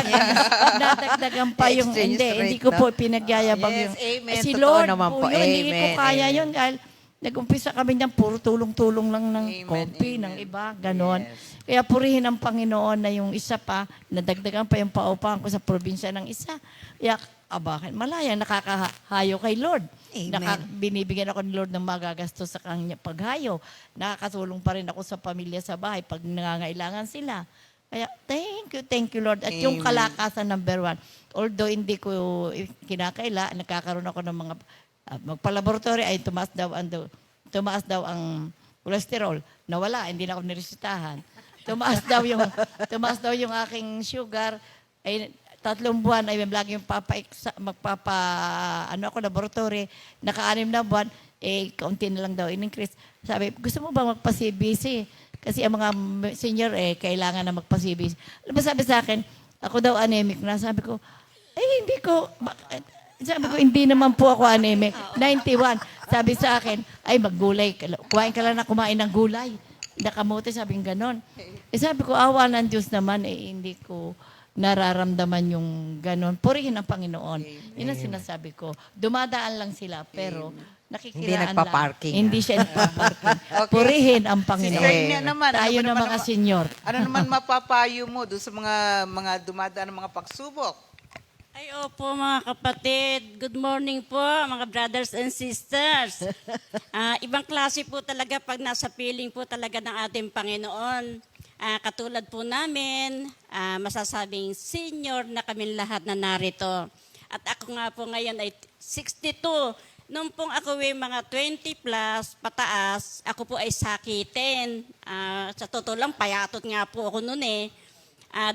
Nadagdagan pa yung, Exchange hindi rate, ko no? po pinagyayabang Yes, yung, amen. si Totoo Lord naman po. yun, hindi ko Amen, kaya amen. yun dahil nag-umpisa kami niyan, puro tulong-tulong lang ng Amen, coffee, amen. ng iba, ganon. Kaya purihin ang Panginoon na yung isa pa, nadagdagan pa yung paupahan ko sa probinsya ng isa. Kaya, bakit? Malaya, nakakahayo kay Lord. Amen. Binibigyan ako ni Lord ng magagastos sa kanya paghayo. Nakakatulong pa rin ako sa pamilya sa bahay pag nangangailangan sila. Kaya, thank you Lord. At yung Amen. kalakasan number 1, although hindi ko kinakaila, nakakaroon ako ng mga magpa-laboratory ay tumaas daw ang cholesterol. Nawala, hindi na ako niresitahan. Tumaas daw yung aking sugar ay 3 buwan ay lagi yung laboratory, naka-6 na buwan, kaunti na lang daw in-increase. Sabi, gusto mo ba magpa-CBC? Kasi ang mga senior kailangan na magpa-CBC. Alam mo sabi sa akin, ako daw anemic na. Sabi ko, hindi naman po ako anemic. 91. Sabi sa akin, maggulay. Kumain ng gulay. Nakamote, sabing ganon. Sabi ko, awa ng Diyos naman, hindi ko nararamdaman yung ganon. Purihin ang Panginoon. Yun ang sinasabi ko. Dumadaan lang sila, pero nakikiraan Hindi nagpa-parking, lang. Hindi siya nagpa-parking. Purihin ang Sister Panginoon. Ina naman, Tayo na mga senyor. Ano naman mapapayo mo doon sa mga dumadaan ng mga pagsubok? Ay, opo mga kapatid. Good morning po mga brothers and sisters. Ibang klase po talaga pag nasa piling po talaga ng ating Panginoon. Katulad po namin, masasabing senior na kami lahat na narito. At ako nga po ngayon ay 62. Nung pong ako ay mga 20 plus pataas, ako po ay sakitin. Sa totoo lang, payatot nga po ako noon eh.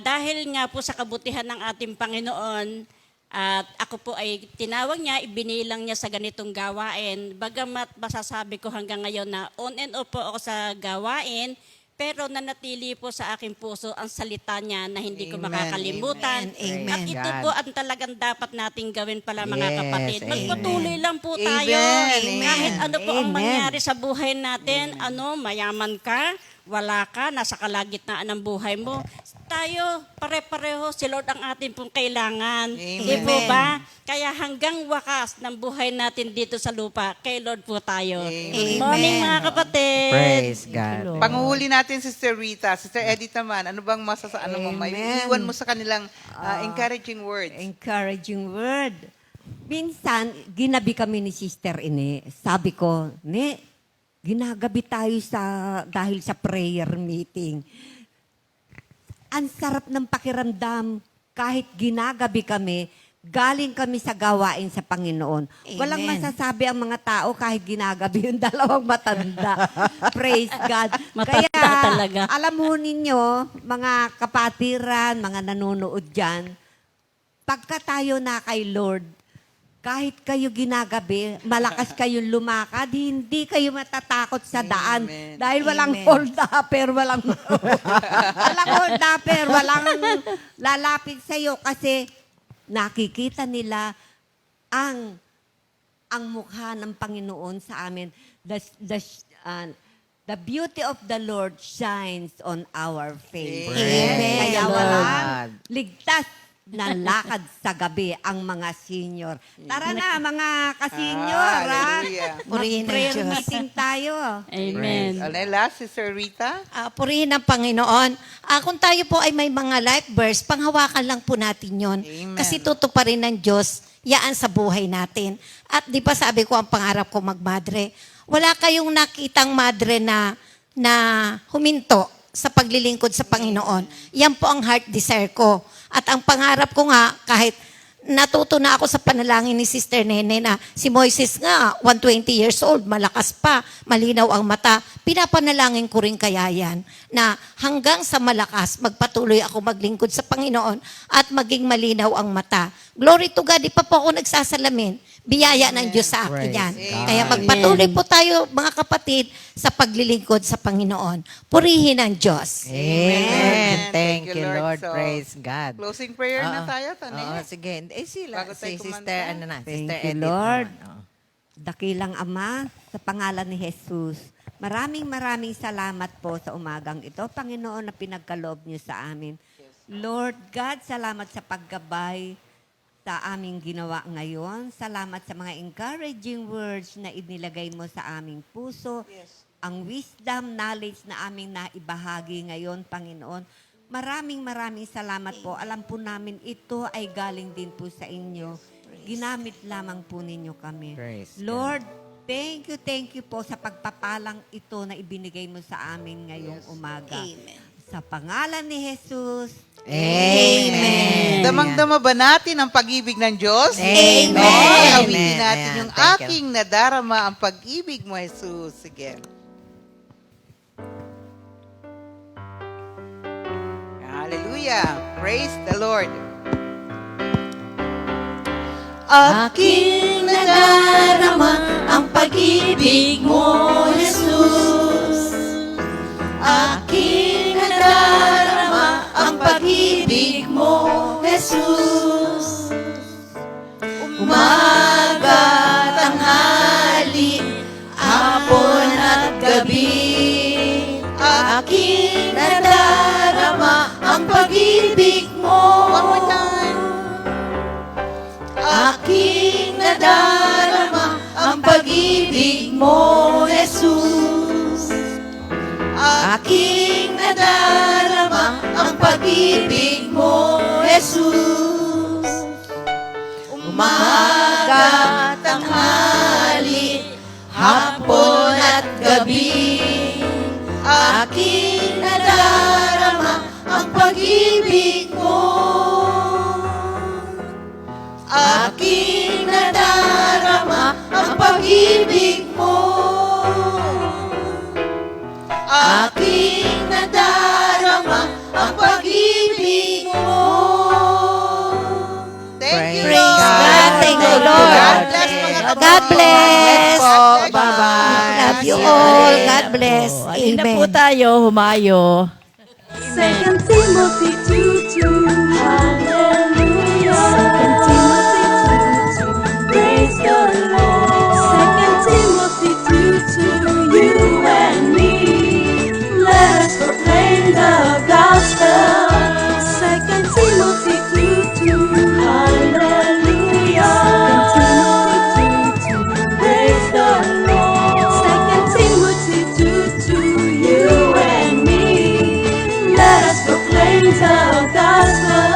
Dahil nga po sa kabutihan ng ating Panginoon, at ako po ay tinawag niya, ibinilang niya sa ganitong gawain. Bagamat masasabi ko hanggang ngayon na on and off po ako sa gawain, pero nanatili po sa aking puso ang salita niya na hindi ko Amen, makakalimutan. amen, At amen. ito God. po ang talagang dapat nating gawin pala mga Yes, kapatid. amen. Magpatuloy lang po Amen, tayo. amen. Kahit ano po ang Amen. mangyari sa buhay natin, mayaman ka, wala ka, nasa kalagitnaan ng buhay mo. Tayo, pare-pareho, si Lord ang atin pong kailangan. Amen. Di po ba? Kaya hanggang wakas ng buhay natin dito sa lupa, kay Lord po tayo. Good morning mga kapatid. Praise God. Panguhuli natin Sister Rita. Sister Edith naman, ano bang may iwan mo sa kanilang encouraging words? Encouraging word. Minsan, ginabi kami ni Sister Ine. Sabi ko, ginagabi tayo dahil sa prayer meeting. Ang sarap ng pakiramdam kahit ginagabi kami, galing kami sa gawain sa Panginoon. Walang masasabi ang mga tao kahit ginagabi yung dalawang matanda. Praise God. Kaya talaga. Alam mo ninyo, mga kapatiran, mga nanonood dyan, pagka tayo na kay Lord, kahit kayo ginagabi, malakas kayong lumakad, hindi kayo matatakot sa daan. Amen. Dahil walang Amen. hold-upper, walang hold-upper, walang lalapit sa'yo kasi nakikita nila ang mukha ng Panginoon sa amin. The beauty of the Lord shines on our face. Amen. Kaya Lord. walang ligtas na lakad sa gabi ang mga senior. Tara na, mga ka-senior. Hallelujah. Purihin ang Prayer Diyos. meeting tayo. Amen. Last, Sister Rita. Purihin ang Panginoon. Kung tayo po ay may mga life verse, panghawakan lang po natin yon. Amen. Kasi tutuparin ng Diyos yaan sa buhay natin. At di ba sabi ko ang pangarap ko magmadre, wala kayong nakitang madre na huminto sa paglilingkod sa Panginoon. Yan po ang heart desire ko. At ang pangarap ko nga, kahit natuto na ako sa panalangin ni Sister Nene na si Moises nga, 120 years old, malakas pa, malinaw ang mata. Pinapanalangin ko rin kaya yan na hanggang sa malakas, magpatuloy ako maglingkod sa Panginoon at maging malinaw ang mata. Glory to God, di pa po ako nagsasalamin. Biyaya ng Diyos sa akin Praise yan. God. Kaya magpatuloy po tayo, mga kapatid, sa paglilingkod sa Panginoon. Purihin ang Diyos. Amen. Thank you, Lord. So, Praise God. Closing prayer na Oo. tayo, Tane. Oo, sige. Bago tayo Si kumanta. Sister, ano na? Thank Sister you, Edith Lord. naman. Oo. Dakilang Ama, sa pangalan ni Jesus, maraming salamat po sa umagang ito, Panginoon, na pinagkaloob niyo sa amin. Lord God, salamat sa paggabay sa aming ginawa ngayon. Salamat sa mga encouraging words na inilagay mo sa aming puso. Ang wisdom, knowledge na aming naibahagi ngayon, Panginoon. Maraming salamat po. Alam po namin ito ay galing din po sa inyo. Ginamit lamang po ninyo kami. Praise Lord, thank you po sa pagpapalang ito na ibinigay mo sa amin ngayong umaga. Amen. Sa pangalan ni Jesus, Amen. Damang-dama ba natin ang pag-ibig ng Diyos? Amen. Awitin Amen. natin Ayan. yung Thank you. aking nadarama ang pag-ibig mo, Jesus. Sige. Hallelujah. Praise the Lord. Aking nadarama ang pag-ibig mo, Jesus. Aking nadarama ang pag-ibig mo, Jesus. Umaga, tanghali, hapon at gabi. Aking nadarama ang pag-ibig mo. One more time. Aking nadarama ang pag-ibig mo, Jesus. Aking nadarama ang pag-ibig mo, Jesus. Umaga, tanghali, hapon at gabi. Aking nadarama ang pag-ibig mo. Aking nadarama ang pag-ibig mo. Aking nadarama ang pag-ibig mo. Thank you, Praise Lord. God. Thank you, Lord. God bless, mga kapatid. God bless. po. Bye-bye. Love you all. God bless. Halina Amen. po tayo, humayo. Second Timothy 2:2. Hallelujah. Second Timothy 2:2. Praise the Lord. Second Timothy 2:2. You and me, let us proclaim the gospel. Second Timothy 2:2. Hallelujah. Second Timothy 2:2. Praise the Lord. Second Timothy 2:2. You and me, let us proclaim the gospel.